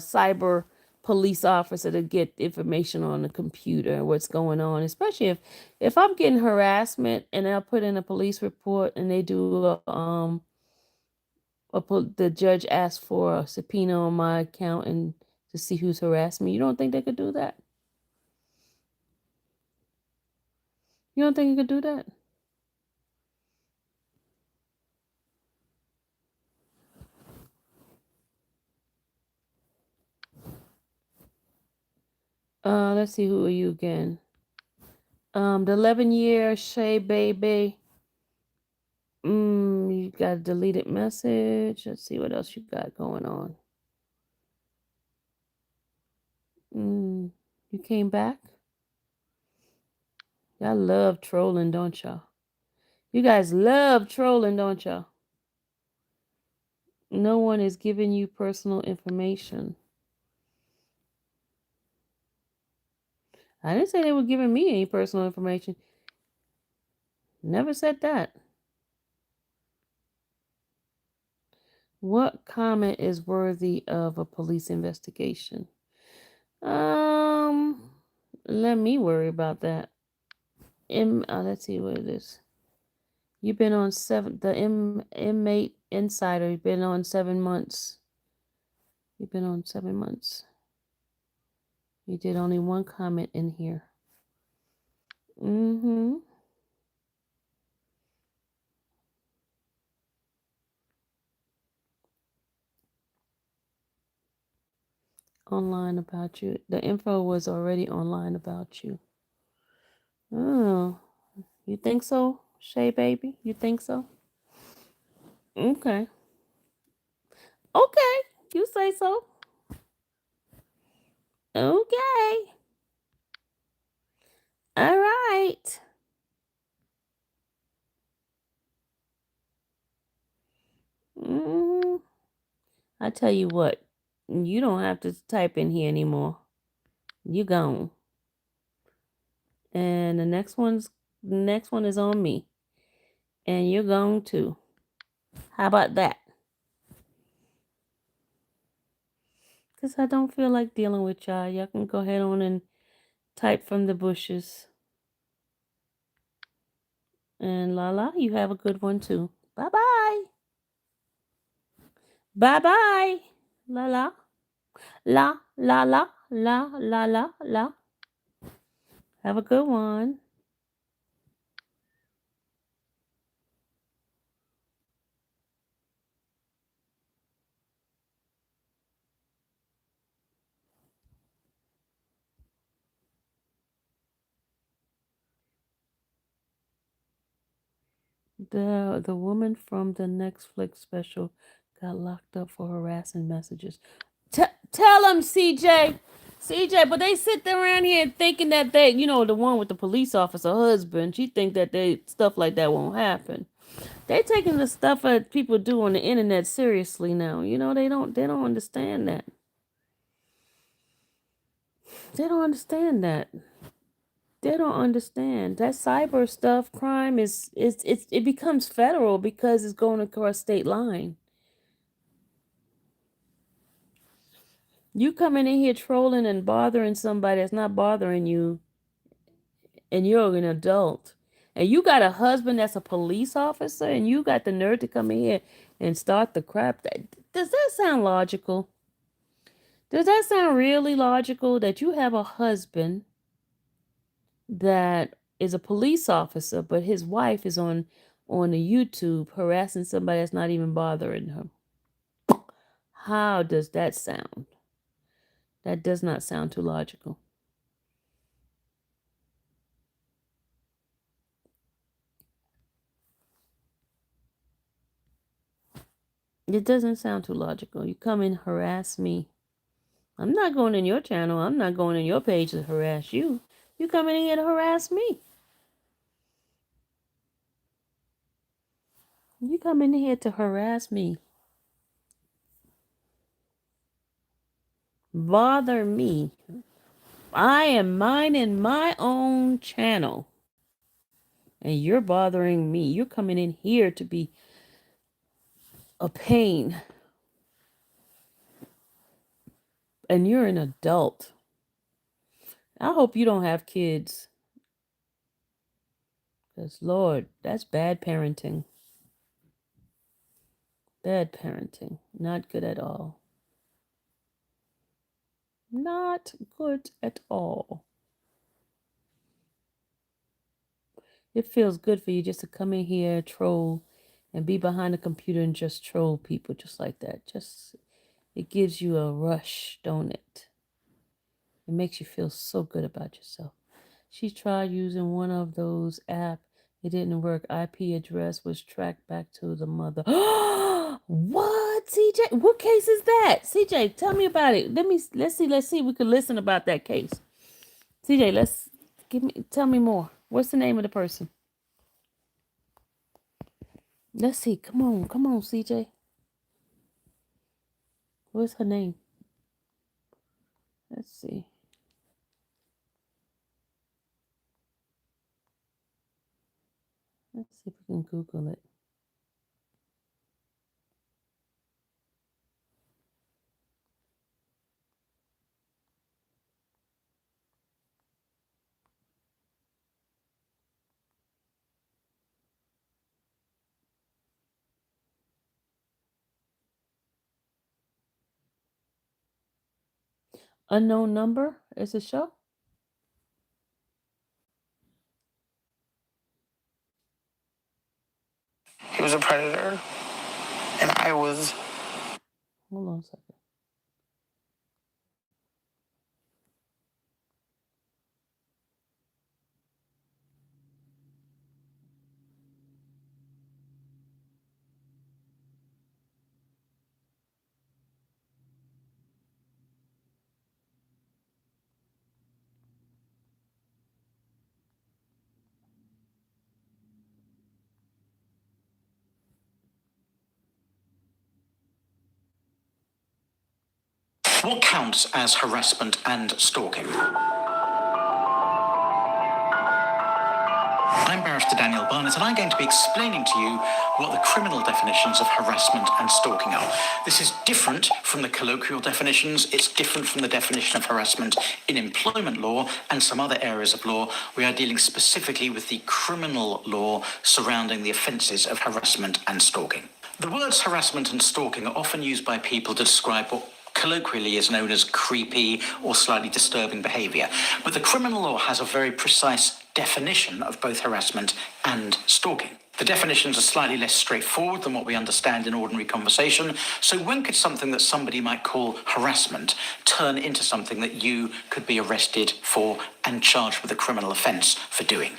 cyber police officer to get information on the computer and what's going on. Especially if I'm getting harassment and I put in a police report and they do the judge asks for a subpoena on my account and to see who's harassed me. You don't think they could do that? You don't think you could do that? Let's see, who are you again? The 11-year Shay baby. You got a deleted message. Let's see what else you got going on. You came back? Y'all love trolling, don't y'all? You guys love trolling, don't y'all? No one is giving you personal information. I didn't say they were giving me any personal information. Never said that. What comment is worthy of a police investigation? Let me worry about that. Let's see what it is. You've been on inmate insider. You've been on 7 months. You've been on 7 months. You did only one comment in here. Online about you. The info was already online about you. Oh, you think so, Shay baby? You think so? Okay. Okay, you say so. Okay. All right. I tell you what, you don't have to type in here anymore. You gone. And the next one is on me. And you're gone too. How about that? Because I don't feel like dealing with y'all. Y'all can go ahead on and type from the bushes. And Lala, you have a good one too. Bye-bye. Bye-bye. Lala. La, la, la, la, la, la, la. Have a good one. The woman from the Netflix special got locked up for harassing messages. Tell them, CJ, but they sit around here thinking that they, the one with the police officer husband, she think that stuff like that won't happen. They taking the stuff that people do on the internet seriously now. They don't understand that. They don't understand that. They don't understand that cyber stuff. Crime it becomes federal because it's going across state line. You coming in here trolling and bothering somebody that's not bothering you, and you're an adult, and you got a husband that's a police officer, and you got the nerve to come in here and start the crap. Does that sound logical? Does that sound really logical that you have a husband that is a police officer, but his wife is on the YouTube harassing somebody that's not even bothering her? How does that sound? That does not sound too logical. It doesn't sound too logical. You come and harass me. I'm not going in your channel. I'm not going in your page to harass you. You coming in here to harass me. You come in here to harass me. bother me. I am minding my own channel. And you're bothering me. You're coming in here to be a pain. And you're an adult. I hope you don't have kids. Because, Lord, that's bad parenting. Bad parenting. Not good at all. Not good at all. It feels good for you just to come in here, troll, and be behind a computer and just troll people just like that. It gives you a rush, don't it? It makes you feel so good about yourself. She tried using one of those apps. It didn't work. IP address was tracked back to the mother. What, CJ? What case is that? CJ, tell me about it. Let's see. We could listen about that case. CJ, tell me more. What's the name of the person? Let's see. Come on, CJ. What's her name? Let's see. Let's see if we can Google it. Unknown Number is a show? He was a predator, and I was. Hold on a second. What counts as harassment and stalking? I'm Barrister Daniel Barnett, and I'm going to be explaining to you what the criminal definitions of harassment and stalking are. This is different from the colloquial definitions. It's different from the definition of harassment in employment law and some other areas of law. We are dealing specifically with the criminal law surrounding the offences of harassment and stalking. The words harassment and stalking are often used by people to describe what colloquially is known as creepy or slightly disturbing behaviour. But the criminal law has a very precise definition of both harassment and stalking. The definitions are slightly less straightforward than what we understand in ordinary conversation. So when could something that somebody might call harassment turn into something that you could be arrested for and charged with a criminal offence for doing?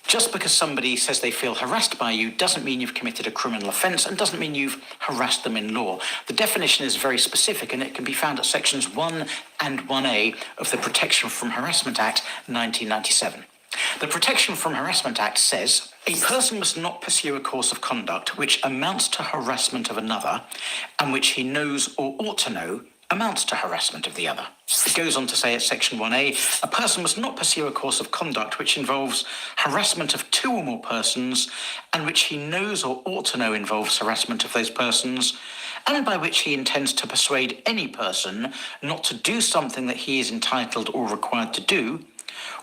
Just because somebody says they feel harassed by you doesn't mean you've committed a criminal offence and doesn't mean you've harassed them in law. The definition is very specific and it can be found at sections 1 and 1A of the Protection from Harassment Act 1997. The Protection from Harassment Act says, a person must not pursue a course of conduct which amounts to harassment of another and which he knows or ought to know amounts to harassment of the other. It goes on to say at section 1A, a person must not pursue a course of conduct which involves harassment of two or more persons and which he knows or ought to know involves harassment of those persons, and by which he intends to persuade any person not to do something that he is entitled or required to do,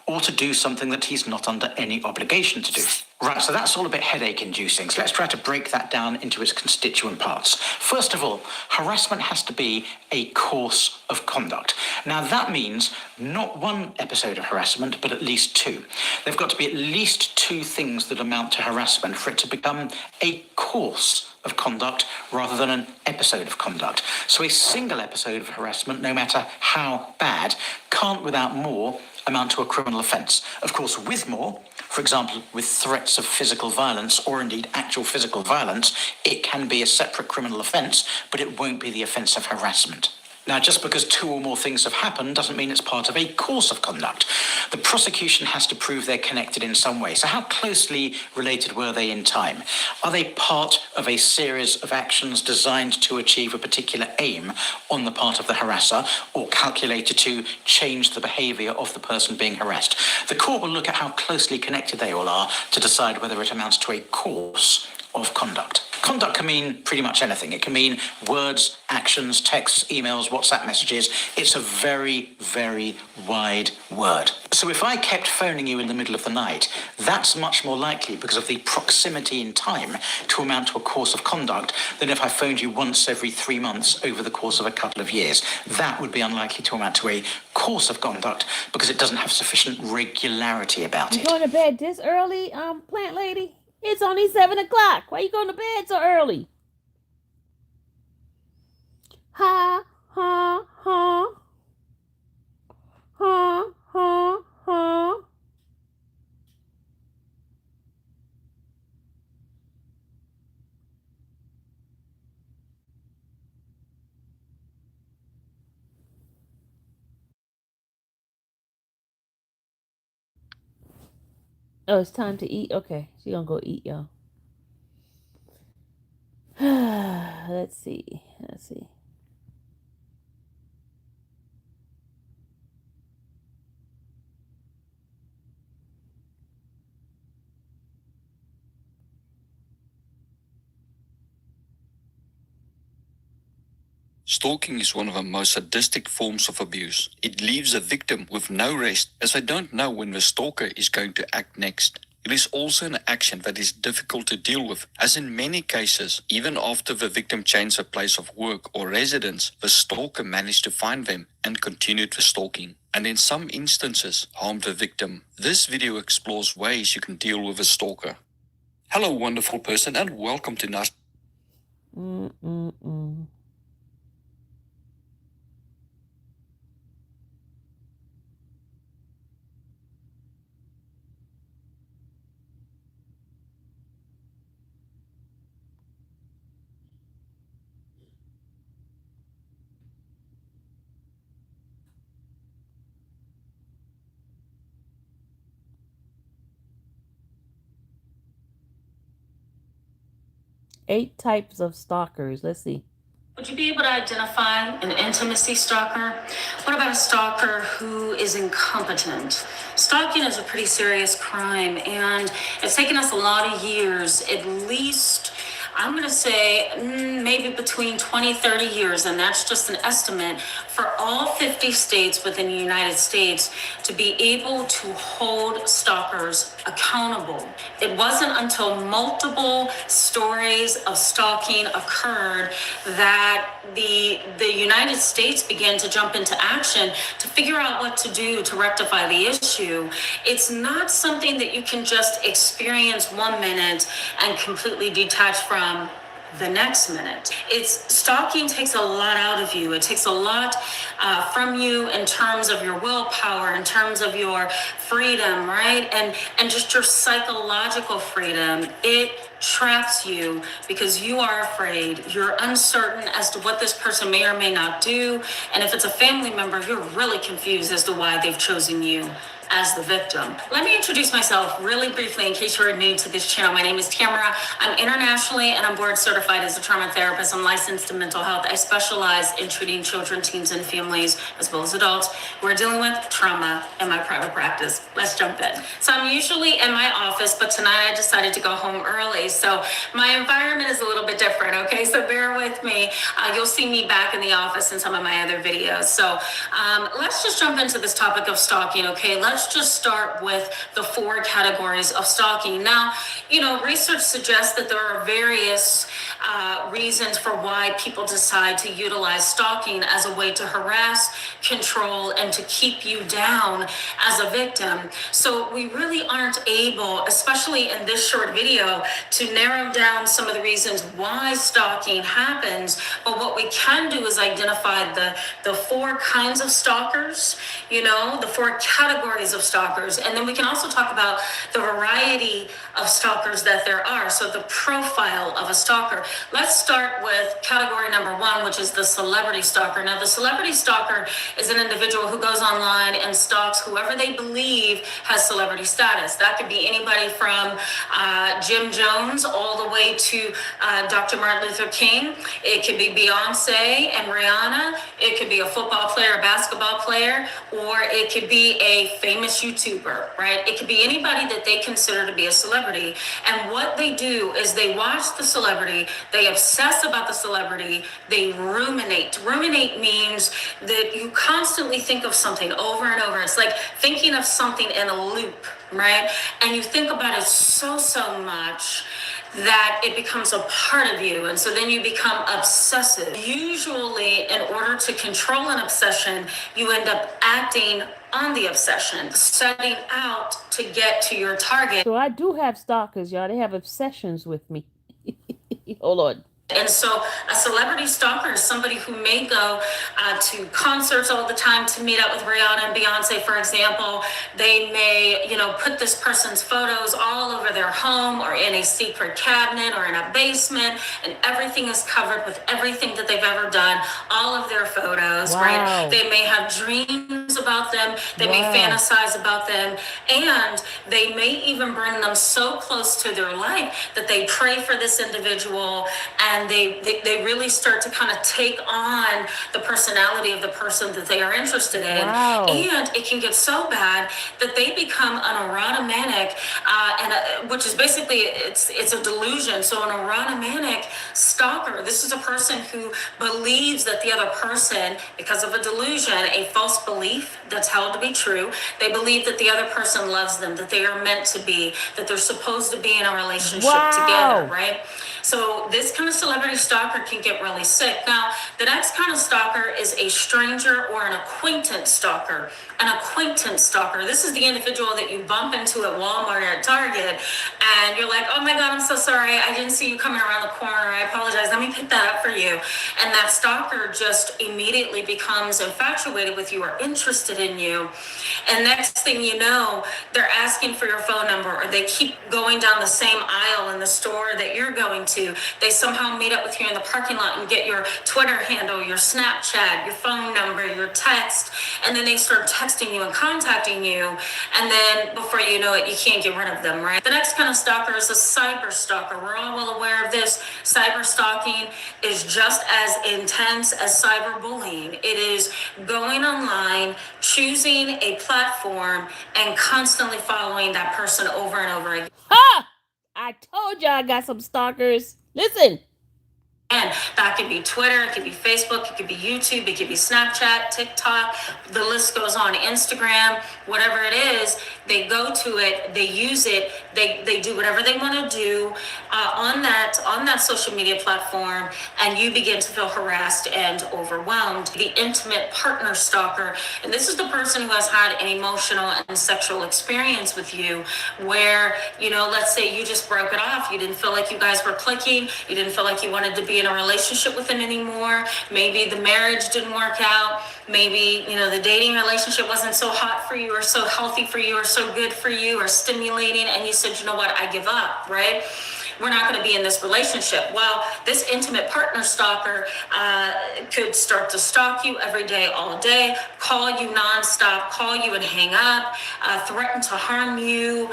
or to do something that he's not under any obligation to do. Right, so that's all a bit headache-inducing. So let's try to break that down into its constituent parts. First of all, harassment has to be a course of conduct. Now, that means not one episode of harassment, but at least two. They've got to be at least two things that amount to harassment for it to become a course of conduct rather than an episode of conduct. So a single episode of harassment, no matter how bad, can't without more amount to a criminal offence. Of course, with more, for example, with threats of physical violence or indeed actual physical violence, it can be a separate criminal offence, but it won't be the offence of harassment. Now, just because two or more things have happened doesn't mean it's part of a course of conduct. The prosecution has to prove they're connected in some way. So how closely related were they in time? Are they part of a series of actions designed to achieve a particular aim on the part of the harasser, or calculated to change the behaviour of the person being harassed? The court will look at how closely connected they all are to decide whether it amounts to a course of conduct. Conduct can mean pretty much anything. It can mean words, actions, texts, emails, WhatsApp messages. It's a very, very wide word. So if I kept phoning you in the middle of the night, that's much more likely, because of the proximity in time, to amount to a course of conduct than if I phoned you once every 3 months over the course of a couple of years. That would be unlikely to amount to a course of conduct because it doesn't have sufficient regularity about it. You going to bed this early, plant lady? It's only 7 o'clock. Why you going to bed so early? Ha, ha, ha. Ha, ha, ha. Oh, it's time to eat? Okay, she gonna go eat, y'all. Let's see. Stalking is one of the most sadistic forms of abuse. It leaves a victim with no rest, as they don't know when the stalker is going to act next. It is also an action that is difficult to deal with, as in many cases, even after the victim changed their place of work or residence, the stalker managed to find them and continued the stalking, and in some instances, harmed the victim. This video explores ways you can deal with a stalker. Hello, wonderful person, and welcome to Nas. Mm-mm-mm. 8 types of stalkers. Let's see. Would you be able to identify an intimacy stalker? What about a stalker who is incompetent? Stalking is a pretty serious crime, and it's taken us a lot of years, at least, I'm going to say maybe between 20, 30 years, and that's just an estimate, for all 50 states within the United States to be able to hold stalkers accountable. It wasn't until multiple stories of stalking occurred that the United States began to jump into action to figure out what to do to rectify the issue. It's not something that you can just experience 1 minute and completely detach from the next minute. Stalking takes a lot out of you. It takes a lot from you in terms of your willpower, in terms of your freedom, right? And just your psychological freedom. It traps you because you are afraid. You're uncertain as to what this person may or may not do. And if it's a family member, you're really confused as to why they've chosen you as the victim. Let me introduce myself really briefly in case you're new to this channel. My name is Tamara. I'm internationally and I'm board certified as a trauma therapist. I'm licensed in mental health. I specialize in treating children, teens, and families, as well as adults who are dealing with trauma in my private practice. Let's jump in. So I'm usually in my office, but tonight I decided to go home early. So my environment is a little bit different, okay? So bear with me. You'll see me back in the office in some of my other videos. So let's just jump into this topic of stalking, okay? Let's just start with the 4 categories of stalking. Now, research suggests that there are various reasons for why people decide to utilize stalking as a way to harass, control, and to keep you down as a victim. So we really aren't able, especially in this short video, to narrow down some of the reasons why stalking happens. But what we can do is identify the 4 kinds of stalkers, the 4 categories categories of stalkers, and then we can also talk about the variety of stalkers that there are. So the profile of a stalker. Let's start with category number one, which is the celebrity stalker. Now, the celebrity stalker is an individual who goes online and stalks whoever they believe has celebrity status. That could be anybody from Jim Jones all the way to Dr. Martin Luther King. It could be Beyonce and Rihanna. It could be a football player, a basketball player, or it could be a famous YouTuber, right? It could be anybody that they consider to be a celebrity. And what they do is they watch the celebrity, they obsess about the celebrity, they ruminate. Ruminate means that you constantly think of something over and over. It's like thinking of something in a loop, right? And you think about it so much that it becomes a part of you. And so then you become obsessive. Usually, in order to control an obsession, you end up acting on the obsession, setting out to get to your target. So I do have stalkers, y'all. They have obsessions with me. Hold on. And so a celebrity stalker is somebody who may go to concerts all the time to meet up with Rihanna and Beyonce, for example. They may, put this person's photos all over their home or in a secret cabinet or in a basement, and everything is covered with everything that they've ever done, all of their photos, right? They may have dreams about them. They may fantasize about them, and they may even bring them so close to their life that they pray for this individual, and they really start to kind of take on the personality of the person that they are interested in. And it can get so bad that they become an erotomanic, which is basically, it's a delusion. So an erotomanic stalker, this is a person who believes that the other person, because of a delusion, a false belief that's held to be true, they believe that the other person loves them, that they are meant to be, that they're supposed to be in a relationship together, right? So this kind of celebrity stalker can get really sick. Now, the next kind of stalker is a stranger or an acquaintance stalker. An acquaintance stalker, this is the individual that you bump into at Walmart or at Target, and you're like, oh my God, I'm so sorry. I didn't see you coming around the corner. I apologize. Let me pick that up for you. And that stalker just immediately becomes infatuated with you or interested in you. And next thing you know, they're asking for your phone number, or they keep going down the same aisle in the store that you're going to. They somehow meet up with you in the parking lot and get your Twitter handle, your Snapchat, your phone number, your text, and then they start texting you and contacting you, and then before you know it, you can't get rid of them, right? The next kind of stalker is a cyber stalker. We're all well aware of this. Cyber stalking is just as intense as cyberbullying. It is going online, choosing a platform, and constantly following that person over and over again. Ha! I told you I got some stalkers. Listen. And that could be Twitter, it could be Facebook, it could be YouTube, it could be Snapchat, TikTok, the list goes on, Instagram, whatever it is, they go to it, they use it, they do whatever they want to do on that social media platform, and you begin to feel harassed and overwhelmed. The intimate partner stalker, and this is the person who has had an emotional and sexual experience with you where, let's say you just broke it off, you didn't feel like you guys were clicking, you didn't feel like you wanted to be in a relationship with them anymore. Maybe the marriage didn't work out. Maybe, the dating relationship wasn't so hot for you or so healthy for you or so good for you or stimulating. And you said, you know what, I give up, right? We're not going to be in this relationship. Well, this intimate partner stalker could start to stalk you every day, all day, call you nonstop, call you and hang up, threaten to harm you,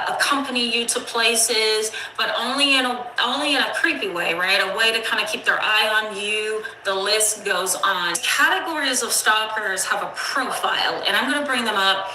accompany you to places, but only in a creepy way, right? A way to kind of keep their eye on you. The list goes on. Categories of stalkers have a profile, and I'm going to bring them up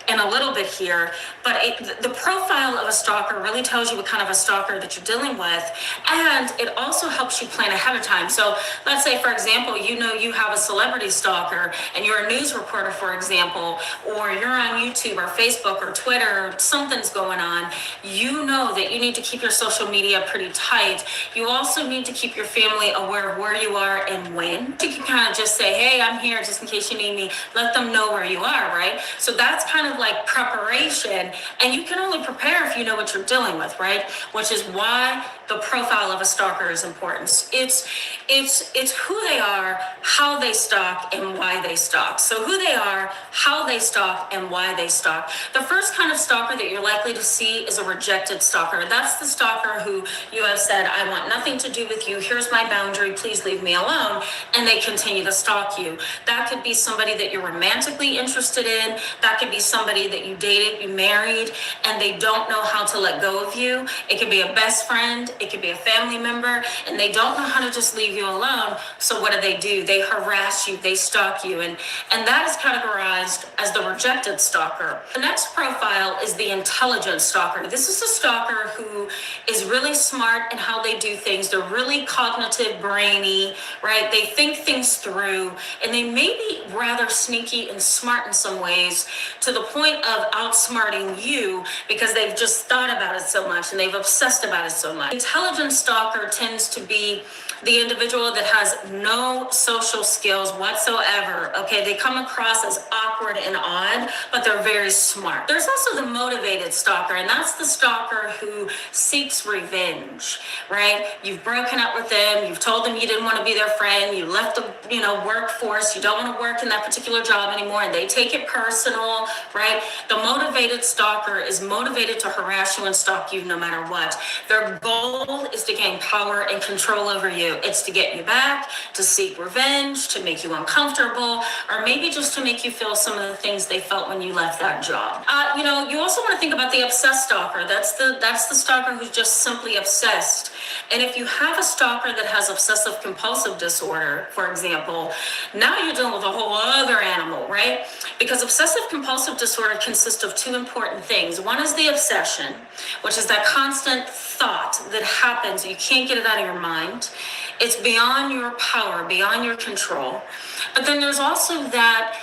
in a little bit here, but the profile of a stalker really tells you what kind of a stalker that you're dealing with, and it also helps you plan ahead of time. So let's say, for example, you have a celebrity stalker and you're a news reporter, for example, or you're on YouTube or Facebook or Twitter, or something's going on. You know that you need to keep your social media pretty tight. You also need to keep your family aware of where you are and when. You can kind of just say, hey, I'm here just in case you need me. Let them know where you are, right? So that's kind of like preparation, and you can only prepare if you know what you're dealing with, right? Which is why the profile of a stalker is important. It's who they are, how they stalk, and why they stalk. So who they are, how they stalk, and why they stalk. The first kind of stalker that you're likely to see is a rejected stalker. That's the stalker who you have said, I want nothing to do with you. Here's my boundary. Please leave me alone. And they continue to stalk you. That could be somebody that you're romantically interested in. That could be somebody that you dated, you married, and they don't know how to let go of you. It could be a best friend. It could be a family member, and they don't know how to just leave you alone. So what do? They harass you. They stalk you. And that is categorized as the rejected stalker. The next profile is the intelligent stalker. This is a stalker who is really smart in how they do things. They're really cognitive, brainy, right? They think things through, and they may be rather sneaky and smart in some ways, to the point of outsmarting you because they've just thought about it so much and they've obsessed about it so much. Intelligent stalker tends to be the individual that has no social skills whatsoever. Okay, they come across as awkward and odd, but they're very smart. There's also the motivated stalker, and that's the stalker who seeks revenge, right? You've broken up with them, you've told them you didn't want to be their friend, you left the workforce, you don't want to work in that particular job anymore, and they take it personal, right? The motivated stalker is motivated to harass you and stalk you no matter what. Their goal is to gain power and control over you. It's to get you back, to seek revenge, to make you uncomfortable, or maybe just to make you feel some of the things they felt when you left that job. You also want to think about the obsessed stalker. That's the stalker who's just simply obsessed. And if you have a stalker that has obsessive compulsive disorder, for example, now you're dealing with a whole other animal, right? Because obsessive compulsive disorder consists of two important things. One is the obsession, which is that constant thought that happens. You can't get it out of your mind. It's beyond your power, beyond your control. But then there's also that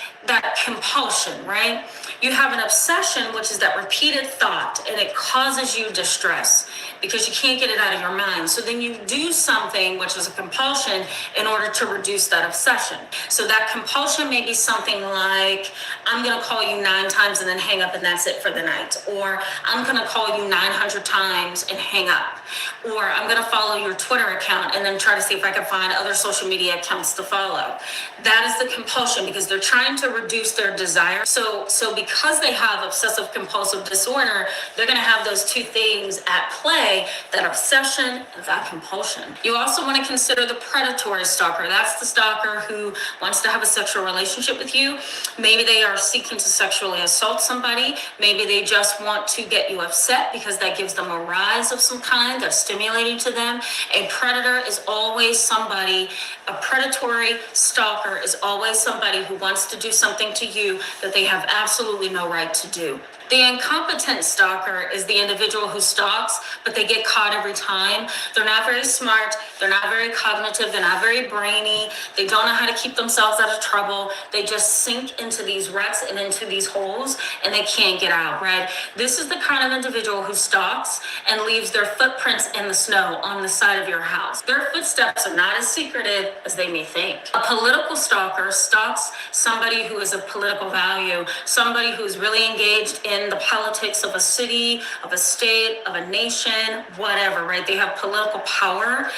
compulsion, right? You have an obsession, which is that repeated thought, and it causes you distress because you can't get it out of your mind. So then you do something, which is a compulsion, in order to reduce that obsession. So that compulsion may be something like, I'm going to call you 9 times and then hang up and that's it for the night. Or I'm going to call you 900 times and hang up. Or I'm going to follow your Twitter account and then try to see if I can find other social media accounts to follow. That is the compulsion because they're trying to reduce their desire. So because they have obsessive compulsive disorder, they're going to have those two things at play, that obsession and that compulsion. You also want to consider the predatory stalker. That's the stalker who wants to have a sexual relationship with you. Maybe they are seeking to sexually assault somebody. Maybe they just want to get you upset because that gives them a rise of some kind that's stimulating to them. A predator is always somebody, a predatory stalker is always somebody who wants to do something to you that they have absolutely no right to do. The incompetent stalker is the individual who stalks, but they get caught every time. They're not very smart. They're not very cognitive. They're not very brainy. They don't know how to keep themselves out of trouble. They just sink into these ruts and into these holes, and they can't get out, right? This is the kind of individual who stalks and leaves their footprints in the snow on the side of your house. Their footsteps are not as secretive as they may think. A political stalker stalks somebody who is of political value, somebody who is really engaged in the politics of a city, of a state, of a nation, whatever, right? They have political power.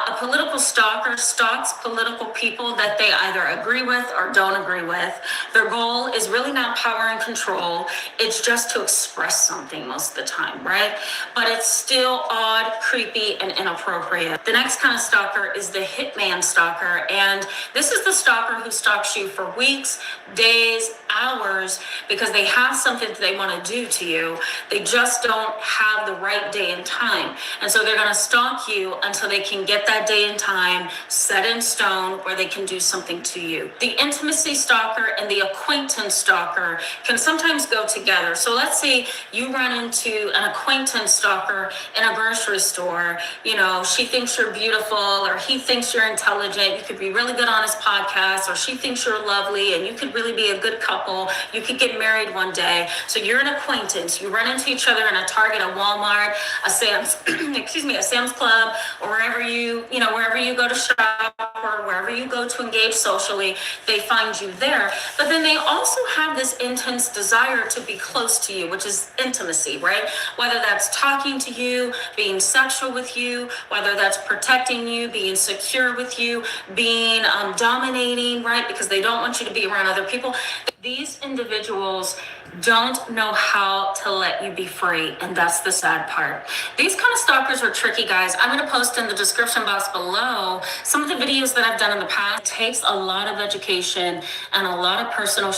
A political stalker stalks political people that they either agree with or don't agree with. Their goal is really not power and control. It's just to express something most of the time, right? But it's still odd, creepy, and inappropriate. The next kind of stalker is the hitman stalker. And this is the stalker who stalks you for weeks, days, hours, because they have something that they want to do to you. They just don't have the right day and time. And so they're going to stalk you until they can get that day and time set in stone where they can do something to you. The intimacy stalker and the acquaintance stalker can sometimes go together. So let's say you run into an acquaintance stalker in a grocery store. You know, she thinks you're beautiful or he thinks you're intelligent. You could be really good on his podcast, or she thinks you're lovely and you could really be a good couple. You could get married one day. So you you're an acquaintance, you run into each other in a Target, a Walmart, a Sam's, a Sam's Club, or wherever wherever you go to shop or wherever you go to engage socially, they find you there. But then they also have this intense desire to be close to you, which is intimacy, right? Whether that's talking to you, being sexual with you, whether that's protecting you, being secure with you, being dominating, right? Because they don't want you to be around other people. These individuals don't know how to let you be free, and that's the sad part. These kind of stalkers are tricky, guys. I'm going to post in the description box below some of the videos that I've done in the past. It takes a lot of education and a lot of personal.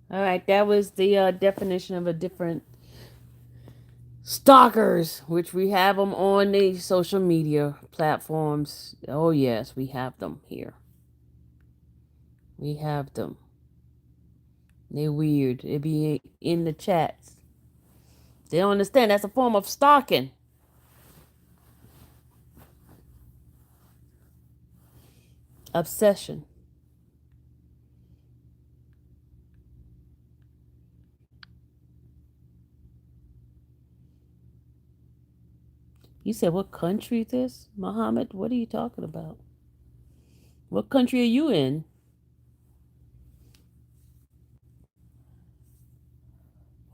All right, that was the definition of a different stalkers, which we have them on the social media platforms. Oh yes, we have them here. We have them. They're weird. They be in the chats. They don't understand that's a form of stalking. Obsession. You said what country is this? Muhammad, what are you talking about? What country are you in?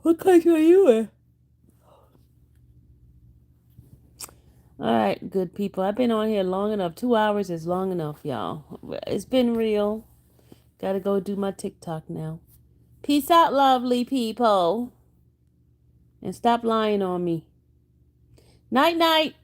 What country are you in? All right, good people. I've been on here long enough. 2 hours is long enough, y'all. It's been real. Gotta go do my TikTok now. Peace out, lovely people. And stop lying on me. Night, night.